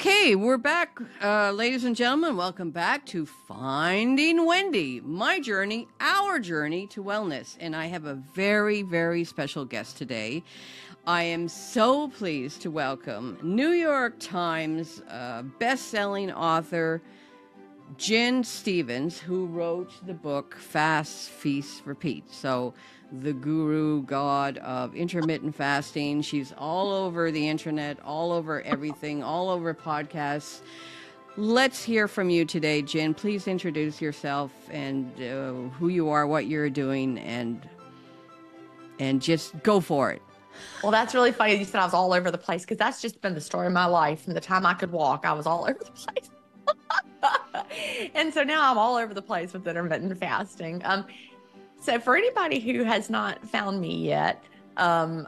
Okay, we're back, ladies and gentlemen. Welcome back to Finding Wendy, my journey, our journey to wellness. And I have a very, very special guest today. I am so pleased to welcome New York Times best-selling author Jen Stevens, who wrote the book Fast, Feast, Repeat. So the guru god of intermittent fasting. She's all over the internet, all over everything, all over podcasts. Let's hear from you today, Jen. Please introduce yourself and who you are, what you're doing, and just go for it. Well, that's really funny. You said I was all over the place because that's just been the story of my life. From the time I could walk, I was all over the place. And so now I'm all over the place with intermittent fasting. So for anybody who has not found me yet, I'm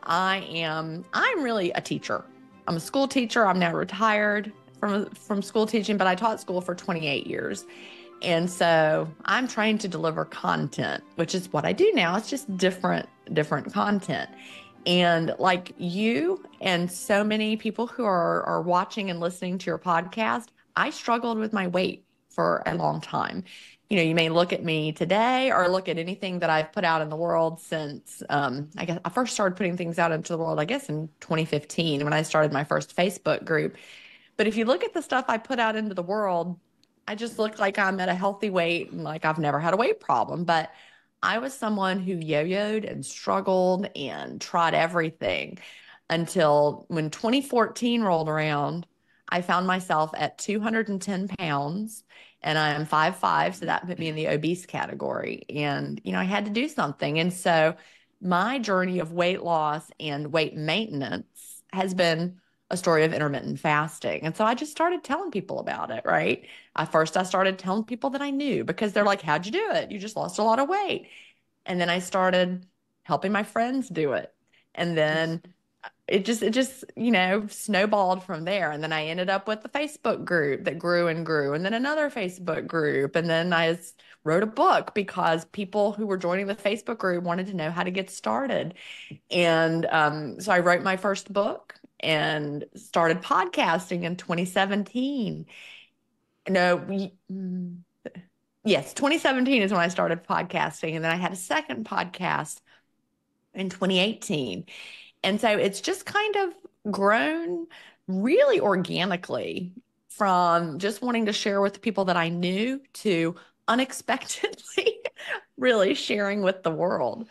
really a teacher. I'm a school teacher. I'm now retired from school teaching, but I taught school for 28 years. And so I'm trying to deliver content, which is what I do now. It's just different content. And like you and so many people who are watching and listening to your podcast, I struggled with my weight for a long time. You know, you may look at me today or look at anything that I've put out in the world since, I guess I first started putting things out into the world, I guess in 2015 when I started my first Facebook group. But if you look at the stuff I put out into the world, I just look like I'm at a healthy weight and like I've never had a weight problem. But I was someone who yo-yoed and struggled and tried everything until when 2014 rolled around, I found myself at 210 pounds. And I am 5'5", so that put me in the obese category. And, you know, I had to do something. And so my journey of weight loss and weight maintenance has been a story of intermittent fasting. And so I just started telling people about it, right? I started telling people that I knew because they're like, how'd you do it? You just lost a lot of weight. And then I started helping my friends do it. And then it just, you know, snowballed from there. And then I ended up with the Facebook group that grew and grew, and then another Facebook group. And then I wrote a book because people who were joining the Facebook group wanted to know how to get started. And so I wrote my first book and started podcasting in 2017. Yes, 2017 is when I started podcasting. And then I had a second podcast in 2018. And so it's just kind of grown really organically from just wanting to share with the people that I knew to unexpectedly really sharing with the world.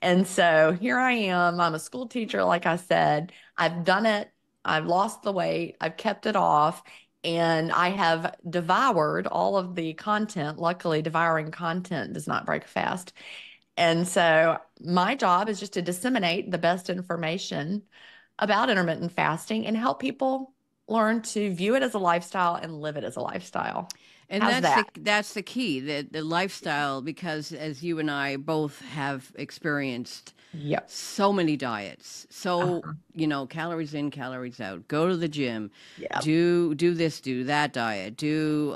And so here I am. I'm a school teacher, like I said. I've done it. I've lost the weight. I've kept it off. And I have devoured all of the content. Luckily, devouring content does not break fast. And so my job is just to disseminate the best information about intermittent fasting and help people learn to view it as a lifestyle and live it as a lifestyle. And that's the key, the lifestyle, because as you and I both have experienced so many diets. So, you know, calories in, calories out. Go to the gym. Do this, do that diet. Do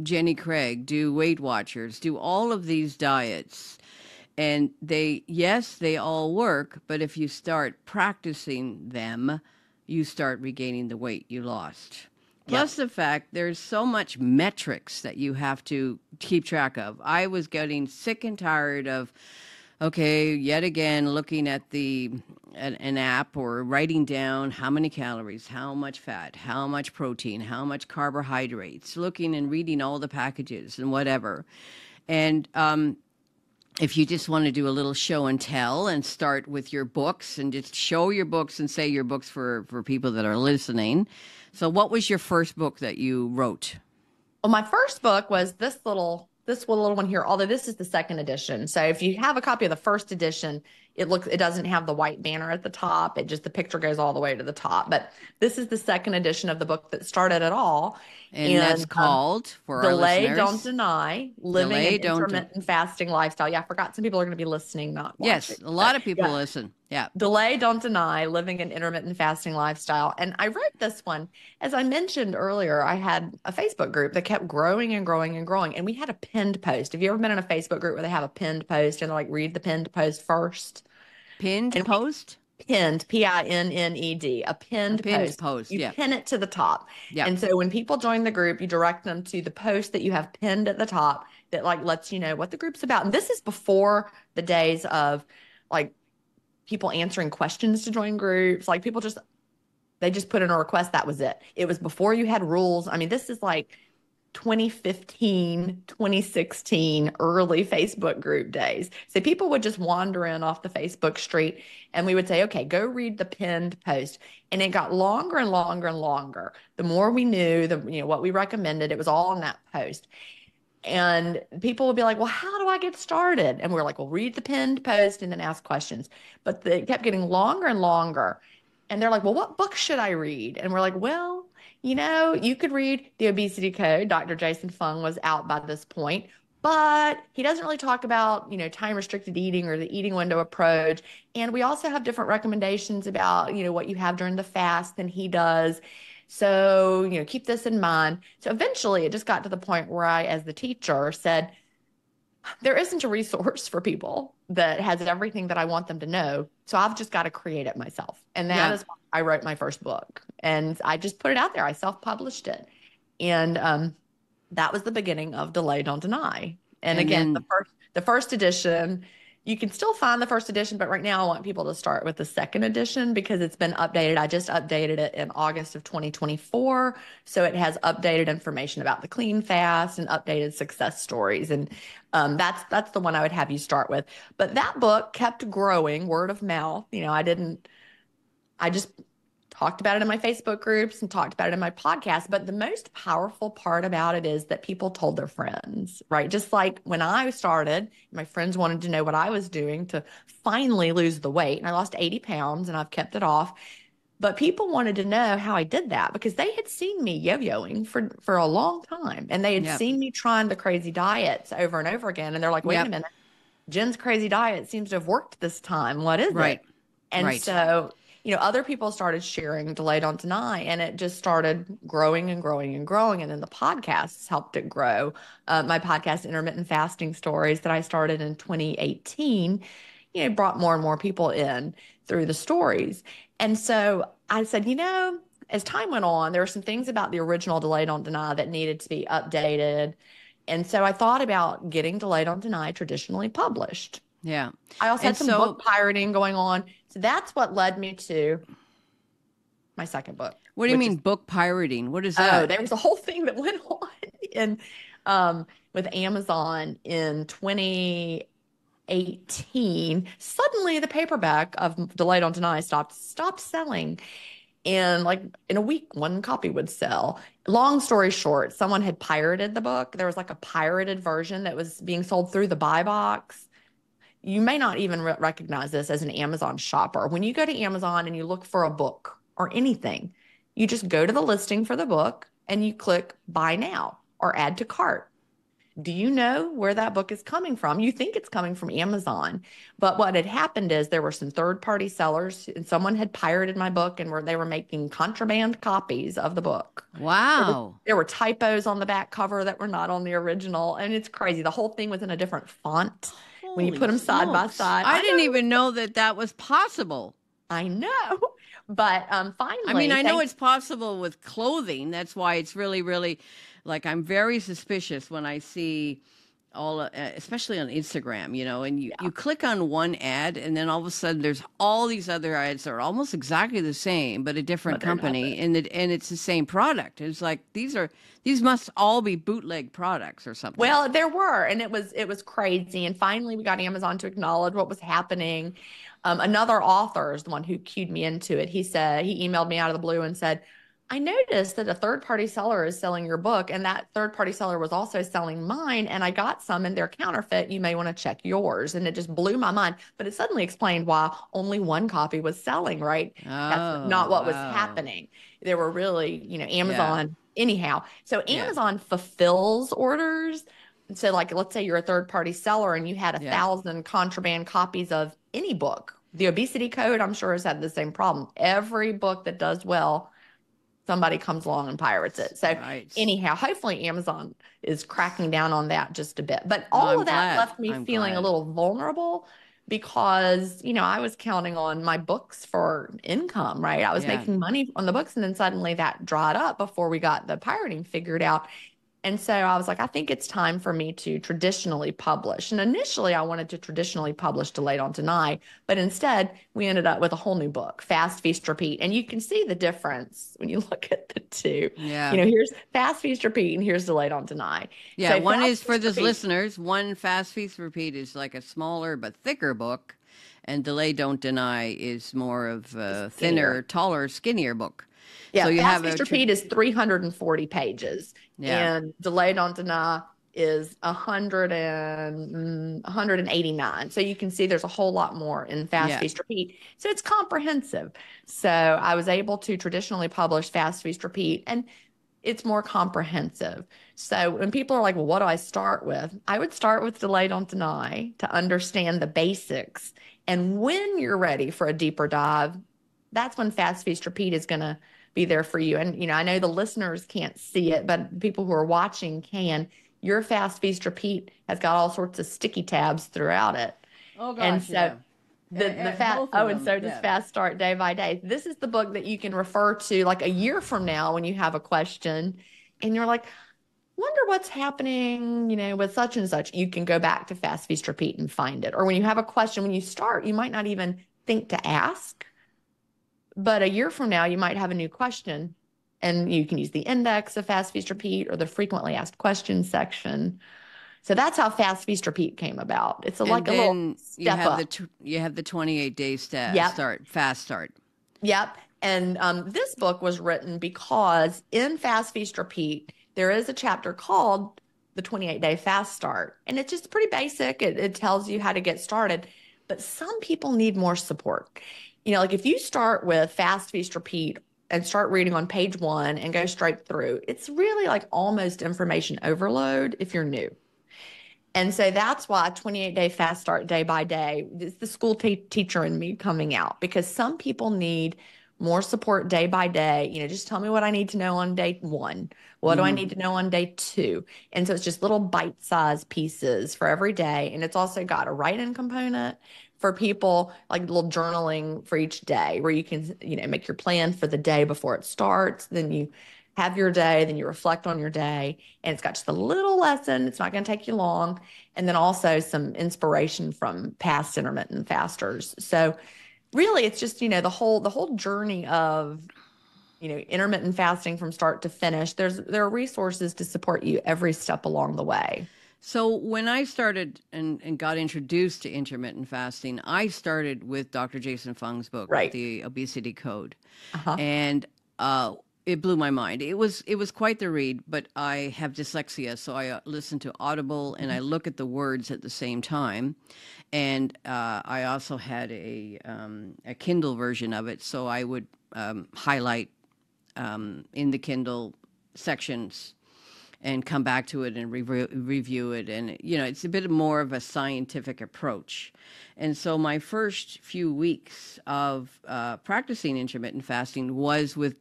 Jenny Craig, do Weight Watchers, do all of these diets. And they all work, but if you start practicing them, you start regaining the weight you lost. Plus the fact there's so much metrics that you have to keep track of. I was getting sick and tired of, yet again, looking at an app or writing down how many calories, how much fat, how much protein, how much carbohydrates, looking and reading all the packages and whatever. And if you just want to do a little show and tell and start with your books and just show your books and say your books for people that are listening. So what was your first book that you wrote? Well, my first book was this little one here, although this is the second edition. So if you have a copy of the first edition, it doesn't have the white banner at the top. The picture goes all the way to the top. But this is the second edition of the book that started it all. And that's called, for our listeners, Delay, Don't Deny, Living an Intermittent Fasting Lifestyle. Yeah, I forgot some people are going to be listening, not watching. Yes, a lot of people listen. Yeah. Delay, Don't Deny, Living an Intermittent Fasting Lifestyle. And I wrote this one, as I mentioned earlier, I had a Facebook group that kept growing and growing and growing. And we had a pinned post. Have you ever been in a Facebook group where they have a pinned post and they're like, read the pinned post first? Pinned post? pinned, Pinned, a A pinned pinned post. post. You Yeah. pin it to the top. Yeah. And so when people join the group, you direct them to the post that you have pinned at the top that like lets you know what the group's about. And this is before the days of like people answering questions to join groups. Like people just they just put in a request. That was it. It was before you had rules. I mean, this is like 2015, 2016, early Facebook group days. So people would just wander in off the Facebook street and we would say, okay, go read the pinned post. And it got longer and longer and longer. The more we knew, what we recommended, it was all in that post. And people would be like, well, how do I get started? And we're like, well, read the pinned post and then ask questions. But they kept getting longer and longer. And they're like, well, what book should I read? And we're like, well, you could read The Obesity Code. Dr. Jason Fung was out by this point, but he doesn't really talk about, time restricted eating or the eating window approach. And we also have different recommendations about, what you have during the fast than he does. So, keep this in mind. So eventually it just got to the point where I, as the teacher, said, there isn't a resource for people that has everything that I want them to know. So I've just got to create it myself. And that is why I wrote my first book. And I just put it out there. I self-published it. And that was the beginning of Delay Don't Deny. And again, then, the first edition, you can still find the first edition, but right now I want people to start with the second edition because it's been updated. I just updated it in August of 2024. So it has updated information about the clean fast and updated success stories. And that's the one I would have you start with. But that book kept growing, word of mouth. I just talked about it in my Facebook groups and talked about it in my podcast. But the most powerful part about it is that people told their friends, right? Just like when I started, my friends wanted to know what I was doing to finally lose the weight. And I lost 80 pounds and I've kept it off. But people wanted to know how I did that because they had seen me yo-yoing for a long time. And they had seen me trying the crazy diets over and over again. And they're like, wait a minute, Jen's crazy diet seems to have worked this time. What is it? And so other people started sharing Delay Don't Deny, and it just started growing and growing and growing. And then the podcasts helped it grow. My podcast, Intermittent Fasting Stories, that I started in 2018, brought more and more people in through the stories. And so I said, as time went on, there were some things about the original Delay Don't Deny that needed to be updated. And so I thought about getting Delay Don't Deny traditionally published. Yeah. I also had some book pirating going on. So that's what led me to my second book. What do you mean book pirating? What is that? Oh, there was a whole thing that went on in with Amazon in 2018. Suddenly the paperback of Delay Don't Deny stopped selling. And like in a week, one copy would sell. Long story short, someone had pirated the book. There was like a pirated version that was being sold through the buy box. You may not even recognize this as an Amazon shopper. When you go to Amazon and you look for a book or anything, you just go to the listing for the book and you click buy now or add to cart. Do you know where that book is coming from? You think it's coming from Amazon, but what had happened is there were some third-party sellers and someone had pirated my book and they were making contraband copies of the book. Wow. There were typos on the back cover that were not on the original, and it's crazy. The whole thing was in a different font. When you put them side by side. I didn't even know that was possible. I know. But finally. I mean, I know it's possible with clothing. That's why it's really, really, like, I'm very suspicious when I see especially on Instagram, and you click on one ad and then all of a sudden there's all these other ads that are almost exactly the same, but a different company, and it's the same product. It's like, these must all be bootleg products or something. Well, there were, and it was crazy. And finally we got Amazon to acknowledge what was happening. Another author is the one who cued me into it. He emailed me out of the blue and said, I noticed that a third-party seller is selling your book, and that third-party seller was also selling mine, and I got some and they're counterfeit. You may want to check yours. And it just blew my mind. But it suddenly explained why only one copy was selling, right? That's not what was happening. There were really, Amazon anyhow. So Amazon fulfills orders. So like, let's say you're a third-party seller and you had 1,000 contraband copies of any book. The Obesity Code, I'm sure, has had the same problem. Every book that does well, somebody comes along and pirates it. So anyhow, hopefully Amazon is cracking down on that just a bit. But all of that left me feeling a little vulnerable because, I was counting on my books for income, right? I was Yeah. making money on the books, and then suddenly that dried up before we got the pirating figured out. And so I was like, I think it's time for me to traditionally publish. And initially, I wanted to traditionally publish Delayed on Deny, but instead, we ended up with a whole new book, Fast, Feast, Repeat. And you can see the difference when you look at the two. Yeah. Here's Fast, Feast, Repeat, and here's Delayed on Deny. Yeah. So One Fast, is for Feast, those Repeat. listeners. One Fast Feast Repeat is like a smaller but thicker book, and Delay Don't Deny is more of a thinner, Skinnier. taller, skinnier book. So Yeah, you Fast have Feast Repeat is 340 pages, yeah. and Delayed on Deny is 189. So you can see there's a whole lot more in Fast Yeah. Feast Repeat. So it's comprehensive. So I was able to traditionally publish Fast Feast Repeat, and it's more comprehensive. So when people are like, well, what do I start with? I would start with Delay Don't Deny to understand the basics. And when you're ready for a deeper dive, that's when Fast Feast Repeat is going to be there for you. And, I know the listeners can't see it, but people who are watching can. Your Fast Feast Repeat has got all sorts of sticky tabs throughout it. Oh And gosh, so yeah. the fast, Both of and them, so does yeah. Fast Start Day by Day. This is the book that you can refer to like a year from now when you have a question and you're like, wonder what's happening, with such and such. You can go back to Fast Feast Repeat and find it. Or when you have a question, when you start, you might not even think to ask, but a year from now, you might have a new question, and you can use the index of Fast Feast Repeat or the frequently asked questions section. So that's how Fast Feast Repeat came about. It's And like a little then step up. you have the 28-day Yep. fast start. Yep. And this book was written because in Fast Feast Repeat, there is a chapter called the 28-day fast start. And it's just pretty basic. It tells you how to get started. But some people need more support. Like if you start with Fast Feast Repeat and start reading on page 1 and go straight through, it's really like almost information overload if you're new. And so that's why 28-day fast start day by day is the school teacher in me coming out, because some people need more support day by day. Just tell me what I need to know on day 1. What do I need to know on day 2? And so it's just little bite-sized pieces for every day. And it's also got a write-in component for people, like little journaling for each day where you can, make your plan for the day before it starts. Then you have your day, then you reflect on your day, and it's got just a little lesson. It's not going to take you long. And then also some inspiration from past intermittent fasters. So really it's just, the whole journey of, intermittent fasting from start to finish. There are resources to support you every step along the way. So when I started and got introduced to intermittent fasting, I started with Dr. Jason Fung's book, Right. The Obesity Code. Uh-huh. And it blew my mind. It was quite the read, but I have dyslexia, so I listen to Audible and I look at the words at the same time. And I also had a Kindle version of it, so I would highlight in the Kindle sections and come back to it and review it. And, it's a bit more of a scientific approach. And so my first few weeks of practicing intermittent fasting was with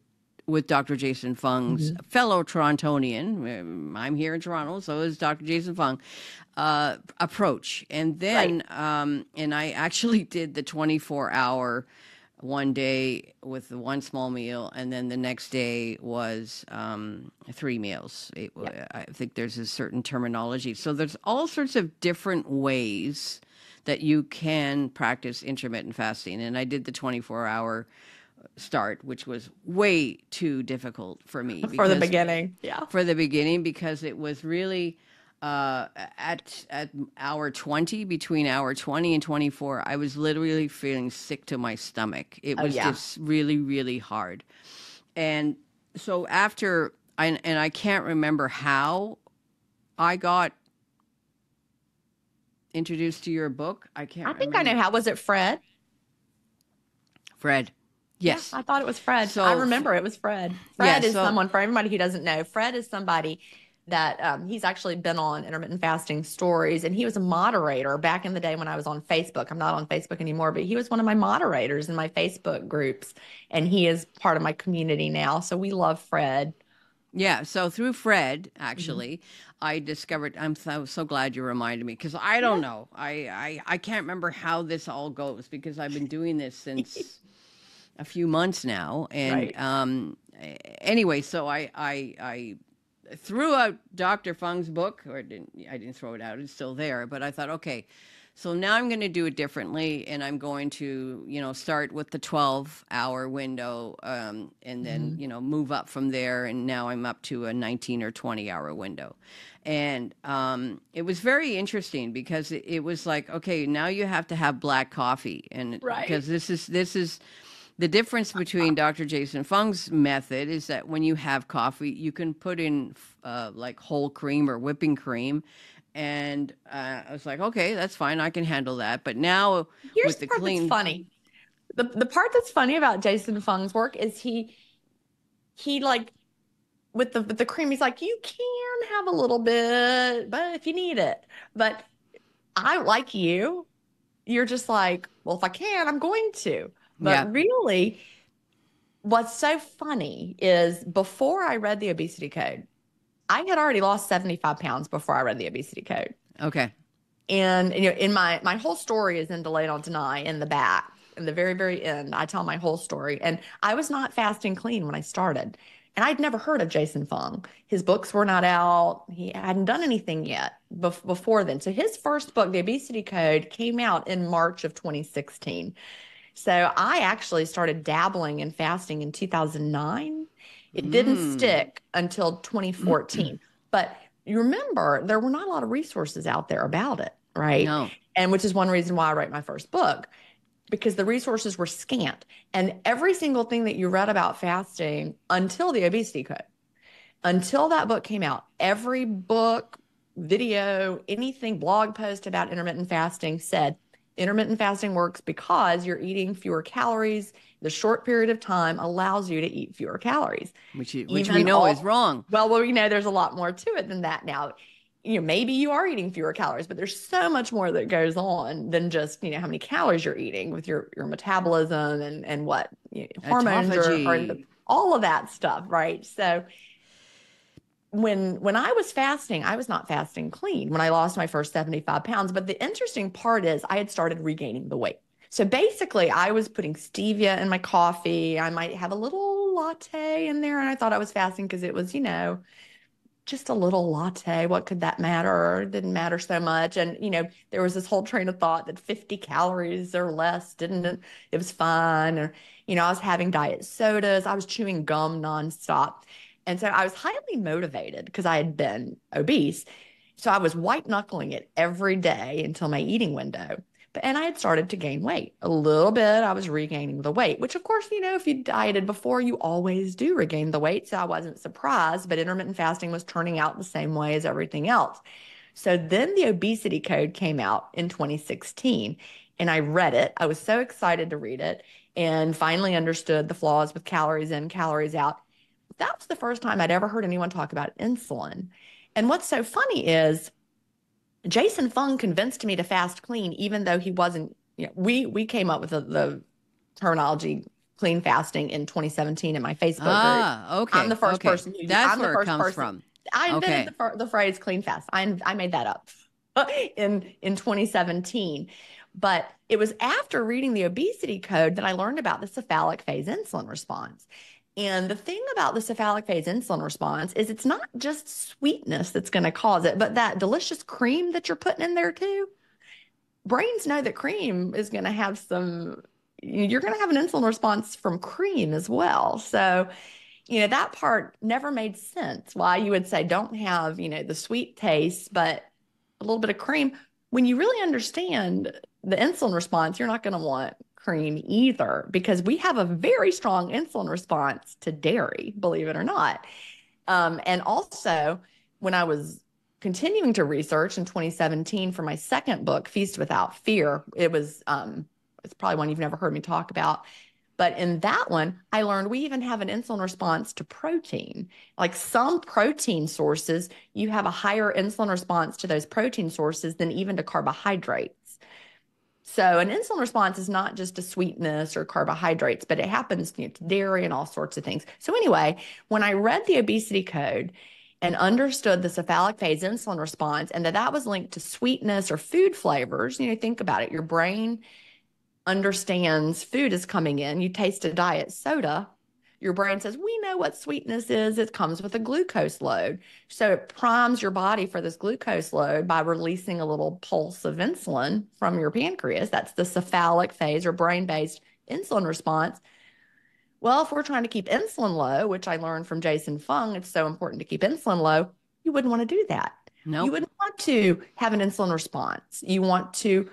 Dr. Jason Fung's fellow Torontonian. I'm here in Toronto, so is Dr. Jason Fung approach. And then, and I actually did the 24-hour one day with the one small meal, and then the next day was 3 meals. I think there's a certain terminology. So there's all sorts of different ways that you can practice intermittent fasting. And I did the 24-hour start, which was way too difficult for me. For the beginning. Yeah. For the beginning, because it was really at hour 20, between hour 20 and 24, I was literally feeling sick to my stomach. It was just really, really hard. And so after, and I can't remember how I got introduced to your book. I think I know how. Was it Fred? Fred. Yes. Yeah, I thought it was Fred. So, I remember it was Fred. Fred is someone, for everybody who doesn't know, Fred is somebody that he's actually been on Intermittent Fasting Stories, and he was a moderator back in the day when I was on Facebook. I'm not on Facebook anymore, but he was one of my moderators in my Facebook groups, and he is part of my community now. So we love Fred. Yeah, so through Fred, Mhm. actually, I discovered. I'm so glad you reminded me because I don't know. I can't remember how this all goes because I've been doing this Yeah. since a few months now, and Right. anyway, so I threw out Dr. Fung's book, or I didn't throw it out; it's still there. But I thought, okay, so now I'm going to do it differently, and I'm going to, start with the 12-hour window, and then, Mhm. move up from there. And now I'm up to a 19 or 20-hour window. And it was very interesting because it was like, okay, now you have to have black coffee, and Right. because this is the difference between Dr. Jason Fung's method is that when you have coffee, you can put in like whole cream or whipping cream. And I was like, okay, that's fine. I can handle that. But now Here's with the the part that's clean, funny. The part that's funny about Jason Fung's work is he like with the cream, he's like, you can have a little bit, but if you need it. But I like you're just like, well, if I can, I'm going to. yeah, But really, what's so funny is before I read the obesity code, I had already lost 75 pounds before I read the obesity code. okay, And in my whole story is in Delayed Don't Deny in the back, in the very, very end, I tell my whole story. And I was not fasting clean when I started. And I'd never heard of Jason Fung. His books were not out. He hadn't done anything yet before then. So his first book, The Obesity Code, came out in March of 2016. So I actually started dabbling in fasting in 2009. It didn't mm, stick until 2014. But you remember, there were not a lot of resources out there about it, right? no, And which is one reason why I wrote my first book, because the resources were scant. And every single thing that you read about fasting until the obesity code, until that book came out, every book, video, anything, blog post about intermittent fasting said intermittent fasting works because you're eating fewer calories. The short period of time allows you to eat fewer calories. which we Even know is all, wrong. well, we know there's a lot more to it than that now. Maybe you are eating fewer calories, but there's so much more that goes on than just, how many calories you're eating with your metabolism and what hormones are Autophagy. all of that stuff, right? So when I was fasting, I was not fasting clean when I lost my first 75 pounds. But the interesting part is I had started regaining the weight. So basically, I was putting stevia in my coffee. I might have a little latte in there. And I thought I was fasting because it was, just a little latte. What could that matter? It didn't matter so much. And, there was this whole train of thought that 50 calories or less it was fine. Or, I was having diet sodas. I was chewing gum nonstop. And so I was highly motivated because I had been obese. So I was white knuckling it every day until my eating window. And I had started to gain weight a little bit. I was regaining the weight, which, of course, if you dieted before, you always do regain the weight. So I wasn't surprised, but intermittent fasting was turning out the same way as everything else. So then the obesity code came out in 2016, and I read it. I was so excited to read it and finally understood the flaws with calories in, calories out. That was the first time I'd ever heard anyone talk about insulin. And what's so funny is Jason Fung convinced me to fast clean, even though he wasn't. We came up with the terminology clean fasting in 2017 in my Facebook group. Ah, okay, okay. That's I'm the where it first comes person. from. I invented Okay. the phrase clean fast. I made that up in 2017. But it was after reading the obesity code that I learned about the cephalic phase insulin response. And the thing about the cephalic phase insulin response is it's not just sweetness that's going to cause it, but that delicious cream that you're putting in there too. Brains know that cream is going to have you're going to have an insulin response from cream as well. So, that part never made sense why you would say don't have, the sweet taste, but a little bit of cream. When you really understand the insulin response, you're not going to want cream either because we have a very strong insulin response to dairy, believe it or not. And also, when I was continuing to research in 2017 for my second book, Feast Without Fear, it's probably one you've never heard me talk about. But in that one, I learned we even have an insulin response to protein. Like some protein sources, you have a higher insulin response to those protein sources than even to carbohydrates. So an insulin response is not just a sweetness or carbohydrates, but it happens, to dairy and all sorts of things. So anyway, when I read the obesity code and understood the cephalic phase insulin response and that was linked to sweetness or food flavors, think about it. Your brain understands food is coming in. You taste a diet soda. Your brain says, we know what sweetness is. It comes with a glucose load. So it primes your body for this glucose load by releasing a little pulse of insulin from your pancreas. That's the cephalic phase or brain-based insulin response. Well, if we're trying to keep insulin low, which I learned from Jason Fung, it's so important to keep insulin low, you wouldn't want to do that. Nope. You wouldn't want to have an insulin response. You want to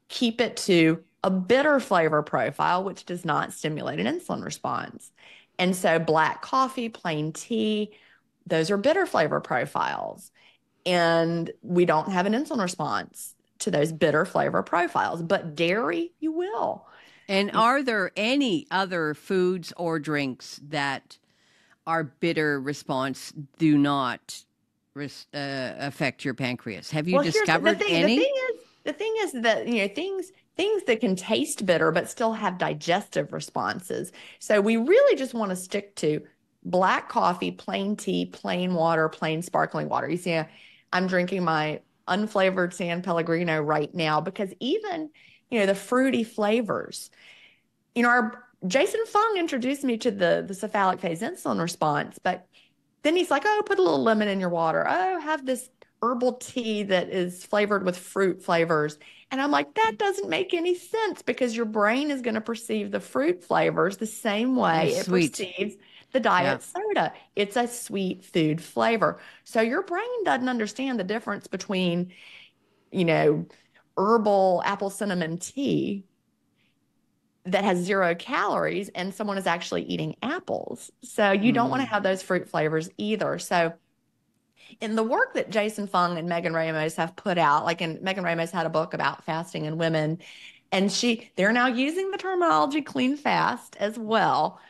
keep it to a bitter flavor profile, which does not stimulate an insulin response. And so black coffee, plain tea, those are bitter flavor profiles. And we don't have an insulin response to those bitter flavor profiles. But dairy, you will. And are there any other foods or drinks that our bitter response do not affect your pancreas? Have you discovered any? The thing is that, things that can taste bitter but still have digestive responses. So we really just want to stick to black coffee, plain tea, plain water, plain sparkling water. You see, I'm drinking my unflavored San Pellegrino right now because even, the fruity flavors, our Jason Fung introduced me to the cephalic phase insulin response, but then he's like, oh, put a little lemon in your water. Oh, have this herbal tea that is flavored with fruit flavors. And I'm like, that doesn't make any sense because your brain is going to perceive the fruit flavors the same way it perceives the diet soda. It's a sweet food flavor. So your brain doesn't understand the difference between, herbal apple cinnamon tea that has 0 calories and someone is actually eating apples. So you don't want to have those fruit flavors either. So in the work that Jason Fung and Megan Ramos have put out, Megan Ramos had a book about fasting in women, and they're now using the terminology clean fast as well.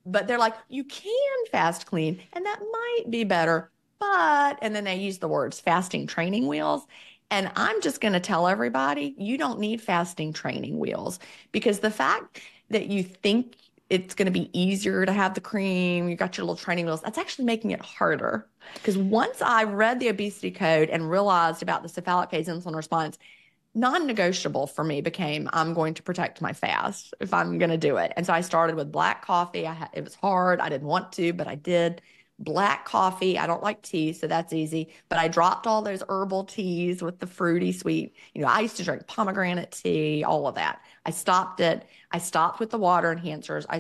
But they're like, you can fast clean, and that might be better. And then they use the words fasting training wheels. And I'm just going to tell everybody, you don't need fasting training wheels because the fact that you think it's going to be easier to have the cream, you got your little training wheels, that's actually making it harder. Because once I read the obesity code and realized about the cephalic phase insulin response, non-negotiable for me became I'm going to protect my fast if I'm going to do it. And so I started with black coffee. It was hard. I didn't want to, but I did. Black coffee. I don't like tea, so that's easy. But I dropped all those herbal teas with the fruity sweet. I used to drink pomegranate tea, all of that. I stopped it. I stopped with the water enhancers. I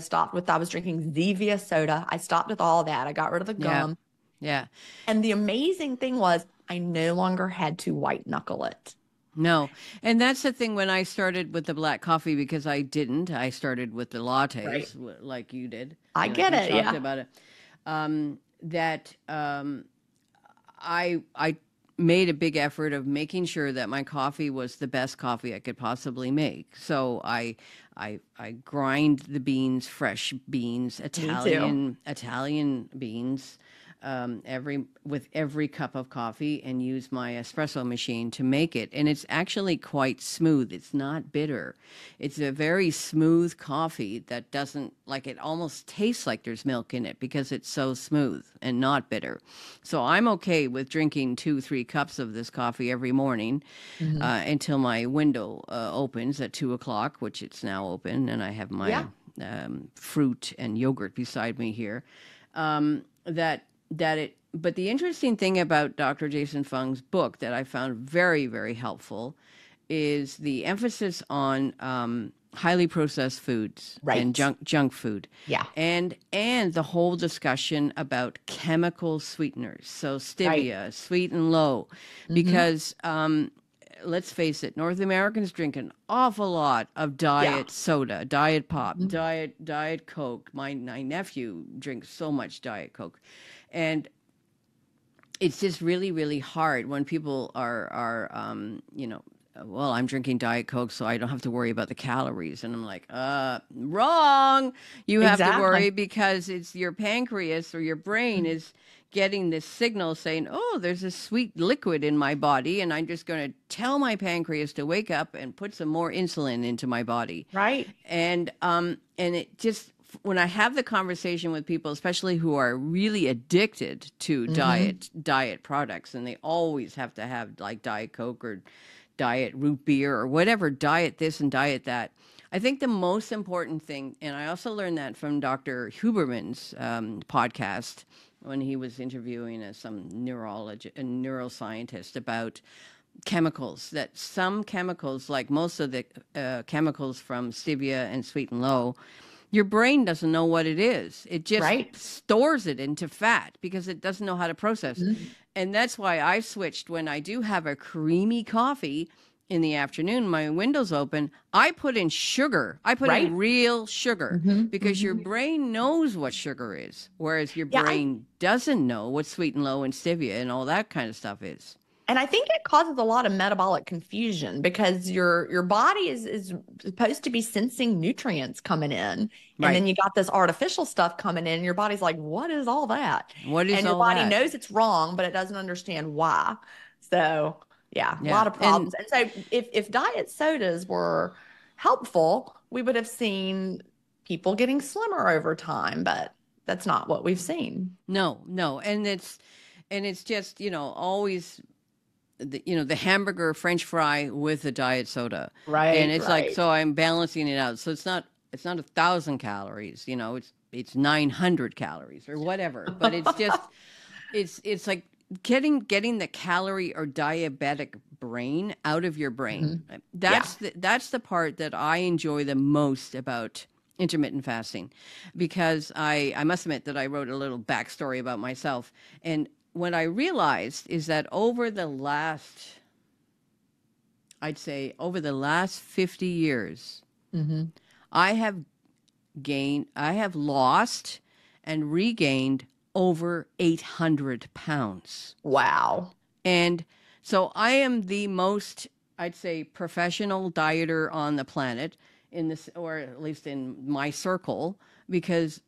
was drinking Zevia soda. I stopped with all of that. I got rid of the gum. Yeah. And the amazing thing was I no longer had to white knuckle it. No. And that's the thing when I started with the black coffee, because I started with the lattes like you did. I get it. Talked about it. I made a big effort of making sure that my coffee was the best coffee I could possibly make. So I grind the beans, fresh beans, Italian beans, with every cup of coffee, and use my espresso machine to make it. And it's actually quite smooth. It's not bitter. It's a very smooth coffee that doesn't, it almost tastes like there's milk in it because it's so smooth and not bitter. So I'm okay with drinking 2-3 cups of this coffee every morning until my window opens at 2:00, which it's now open, and I have my fruit and yogurt beside me here. But the interesting thing about Dr. Jason Fung's book that I found very, very helpful is the emphasis on highly processed foods and junk food. Yeah. And the whole discussion about chemical sweeteners. So stevia, sweet and low, because let's face it, North Americans drink an awful lot of diet soda, diet pop, diet Coke. My nephew drinks so much diet Coke. And it's just really, really hard when people are well, I'm drinking Diet Coke, so I don't have to worry about the calories. And I'm like, wrong. You have to Exactly. worry because it's your pancreas or your brain is getting this signal saying, oh, there's a sweet liquid in my body. And I'm just going to tell my pancreas to wake up and put some more insulin into my body. Right. And it just, when I have the conversation with people, especially who are really addicted to Mm-hmm. diet products, and they always have to have like Diet Coke or diet root beer or whatever, diet this and diet that. I think the most important thing, and I also learned that from Dr. Huberman's podcast when he was interviewing some neuroscientist about chemicals, that some chemicals, like most of the chemicals from stevia and sweet and low, your brain doesn't know what it is. It just Right. stores it into fat because it doesn't know how to process. Mhm. And that's why I switched when I do have a creamy coffee in the afternoon, my window's open, I put in sugar. I put in Right. real sugar Mm-hmm. because your Mm-hmm. brain knows what sugar is, whereas your Yeah, brain doesn't know what sweet and low and stevia and all that kind of stuff is. and I think it causes a lot of metabolic confusion because your body is supposed to be sensing nutrients coming in, and Right. then you got this artificial stuff coming in, and your body's like, "What is all that?" What is And your all body that? knows it's wrong, but it doesn't understand why. So, yeah, a Yeah. lot of And problems. And so, if diet sodas were helpful, we would have seen people getting slimmer over time, but that's not what we've seen. no, no. And it's just, always the hamburger french fry with a diet soda, and Right, it's like, right. so I'm balancing it out, so it's not 1,000 calories, it's 900 calories or whatever, but it's just it's like getting the calorie or diabetic brain out of your brain. Mhm. Yeah. That's the part that I enjoy the most about intermittent fasting, because I must admit that I wrote a little backstory about myself. And what I realized is that I'd say over the last 50 years, Hmm. I have I have lost and regained over 800 pounds. Wow. And so I am the most, I'd say, professional dieter on the planet in this, or at least in my circle, because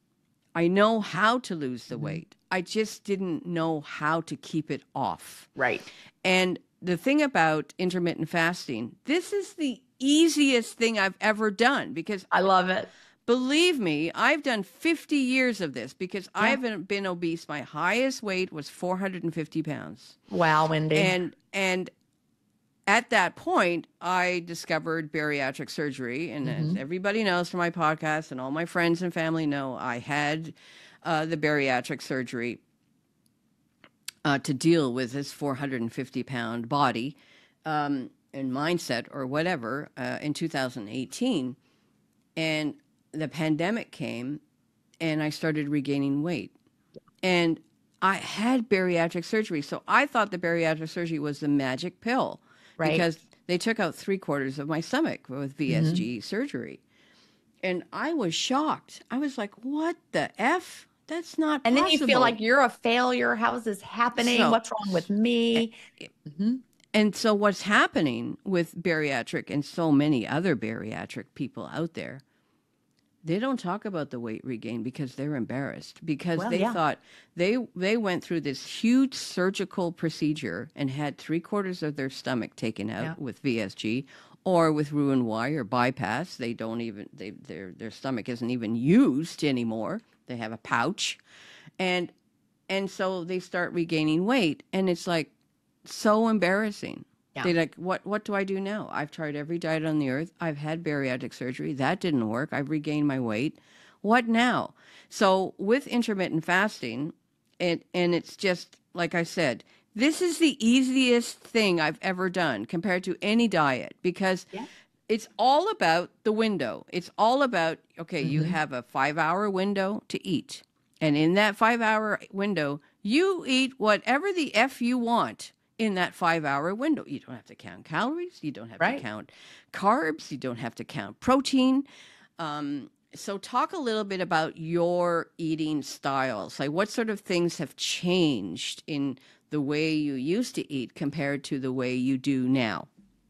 I know how to lose the Mhm. weight. I just didn't know how to keep it off. Right. And the thing about intermittent fasting, this is the easiest thing I've ever done, because I love it. believe me, I've done 50 years of this, because I Yeah. haven't been obese. My highest weight was 450 pounds. Wow, Wendy. And at that point, I discovered bariatric surgery. And as Hmm. everybody knows from my podcast, and all my friends and family know, I had the bariatric surgery to deal with this 450-pound body and mindset or whatever in 2018. And the pandemic came, and I started regaining weight. And I had bariatric surgery. So I thought the bariatric surgery was the magic pill, Right. because they took out 3/4 of my stomach with Hmm. VSG surgery. And I was shocked. I was like, what the F? That's not And then you feel like possible. you're a failure. How is this happening? So, What's wrong with me? Hmm. and so what's happening with bariatric and so many other bariatric people out there, they don't talk about the weight regain because they're embarrassed, because Well, they yeah. thought they went through this huge surgical procedure and had 3/4 of their stomach taken Yeah. out with VSG or with Roux-en-Y or bypass. They don't even their stomach isn't even used anymore. They have a pouch, and so they start regaining weight, and it's like so embarrassing. Yeah. They're like, what do I do now? I've tried every diet on the earth. I've had bariatric surgery. That didn't work. I've regained my weight. What now? So with intermittent fasting, and it's just like I said, this is the easiest thing I've ever done compared to any diet, because Yeah. it's all about the window. It's all about, okay, you Hmm. have a 5-hour window to eat. And in that 5-hour window, you eat whatever the F you want in that 5-hour window. You don't have to count calories. You don't have to Right. count carbs. You don't have to count protein. So talk a little bit about your eating styles. Like, what sort of things have changed in the way you used to eat compared to the way you do now?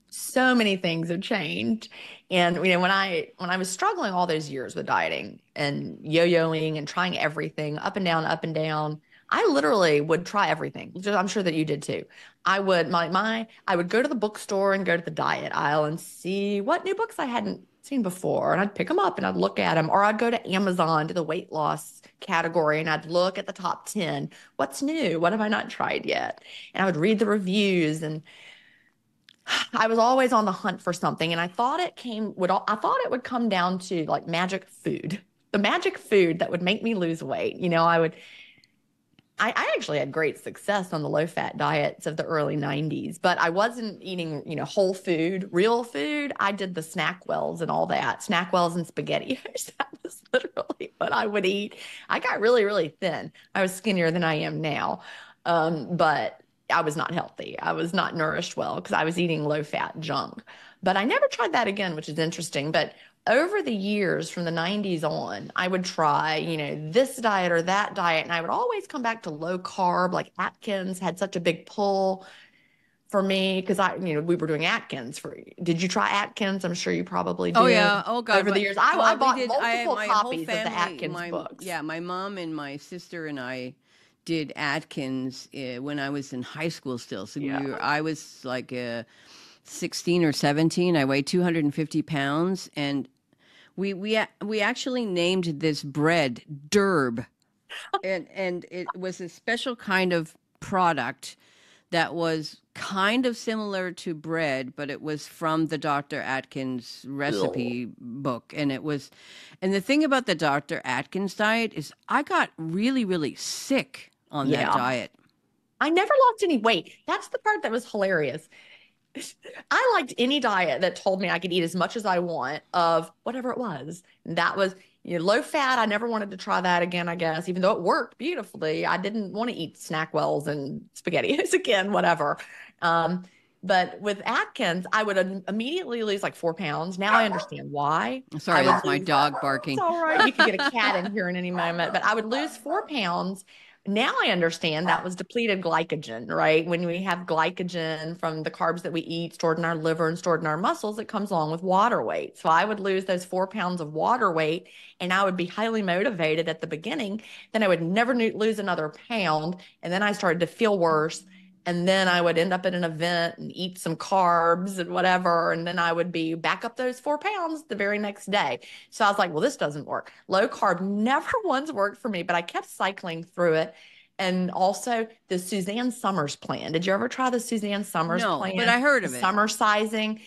So many things have changed. And when I was struggling all those years with dieting and yo-yoing and trying everything up and down, I literally would try everything. I'm sure that you did too. I would go to the bookstore and go to the diet aisle and see what new books I hadn't seen before, and I'd pick them up and I'd look at them, or I'd go to Amazon to the weight loss category and I'd look at the top 10. What's new? What have I not tried yet? And I would read the reviews, and I was always on the hunt for something, and I thought it would come down to like magic food, the magic food that would make me lose weight. I actually had great success on the low fat diets of the early 90s, but I wasn't eating, whole food, real food. I did the snack wells and all that, snack wells and SpaghettiOs. That was literally what I would eat. I got really, really thin. I was skinnier than I am now. But I was not healthy. I was not nourished well because I was eating low fat junk. But I never tried that again, which is interesting. But over the years from the 90s on, I would try, this diet or that diet. And I would always come back to low carb, like Atkins had such a big pull for me because we were doing Atkins did you try Atkins? I'm sure you probably Oh did yeah. Oh God. over the years. I We bought did. multiple My whole copies of the family. Atkins books. My mom and my sister and I did Atkins when I was in high school still. So Yeah. I was like 16 or 17. I weighed 250 pounds, and we actually named this bread Derb, and it was a special kind of product that was kind of similar to bread, but it was from the Dr. Atkins Ew. recipe book. And the thing about the Dr. Atkins diet is I got really, really sick on that Yeah. diet. I never lost any weight. That's the part that was hilarious. I liked any diet that told me I could eat as much as I want of whatever it was. That was, low fat. I never wanted to try that again, I guess, even though it worked beautifully. I didn't want to eat snack wells and spaghettios again, whatever. Um, but with Atkins, I would immediately lose like 4 pounds. Now I understand why. I Sorry, would that's my lose, dog it's barking. all right. You could get a cat in here in any moment, but I would lose 4 pounds. Now I understand that was depleted glycogen, right? When we have glycogen from the carbs that we eat stored in our liver and stored in our muscles, it comes along with water weight. So I would lose those 4 pounds of water weight, and I would be highly motivated at the beginning. Then I would never lose another pound. And then I started to feel worse. And then I would end up at an event and eat some carbs and whatever. And then I would be back up those 4 pounds the very next day. So I was like, well, this doesn't work. Low carb never once worked for me, but I kept cycling through it. And also the Suzanne Summers plan. Did you ever try the Suzanne Summers No, but plan? I heard The of it. summer sizing.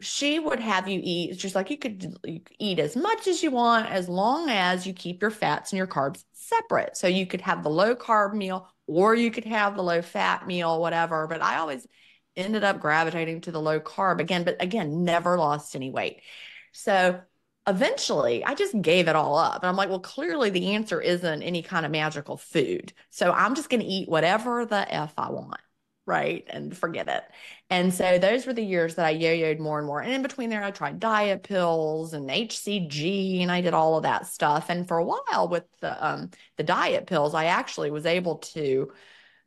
She would have you eat, it's just like you could eat as much as you want as long as you keep your fats and your carbs separate. So you could have the low carb meal or you could have the low fat meal, whatever. But I always ended up gravitating to the low carb again, but again, never lost any weight. So eventually I just gave it all up. And I'm like, well, clearly the answer isn't any kind of magical food. So I'm just going to eat whatever the F I want. Right. And forget it. And so those were the years that I yo-yoed more and more. And in between there, I tried diet pills and HCG, and I did all of that stuff. And for a while with the diet pills, I actually was able to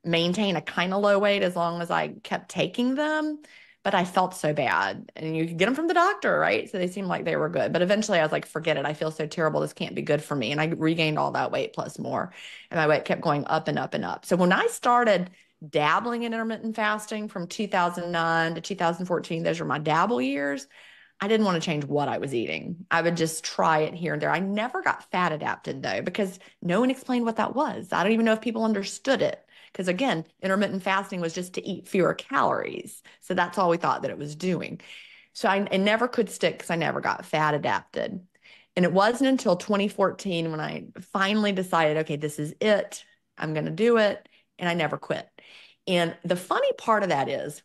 maintain a kind of low weight as long as I kept taking them. But I felt so bad. And you could get them from the doctor, right? So they seemed like they were good. But eventually I was like, forget it. I feel so terrible. This can't be good for me. And I regained all that weight plus more. And my weight kept going up and up and up. So when I started dabbling in intermittent fasting from 2009 to 2014, those were my dabble years. I didn't want to change what I was eating. I would just try it here and there. I never got fat adapted though, because no one explained what that was. I don't even know if people understood it. Because again, intermittent fasting was just to eat fewer calories. So that's all we thought that it was doing. So I never could stick because I never got fat adapted. And it wasn't until 2014 when I finally decided, okay, this is it. I'm going to do it. And I never quit. And the funny part of that is,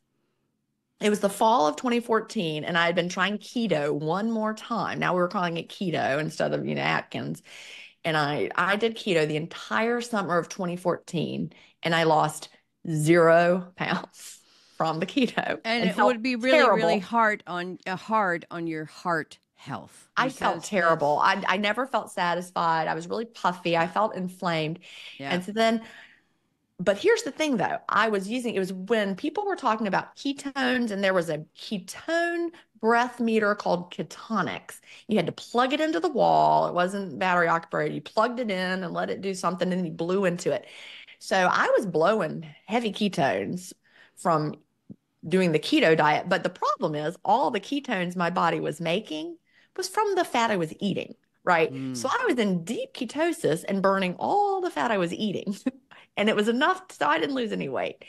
it was the fall of 2014, and I had been trying keto one more time. Now we were calling it keto instead of, Atkins. And I did keto the entire summer of 2014, and I lost 0 pounds from the keto And and it felt would be really, really terrible. hard on your heart health I felt because terrible. I never felt satisfied. I was really puffy. I felt inflamed. yeah. And so then But here's the thing though, it was when people were talking about ketones, and there was a ketone breath meter called ketonics. You had to plug it into the wall. It wasn't battery operated. You plugged it in and let it do something, and you blew into it. So I was blowing heavy ketones from doing the keto diet. But the problem is all the ketones my body was making was from the fat I was eating, right? So Mm. I was in deep ketosis and burning all the fat I was eating. And it was enough so I didn't lose any weight.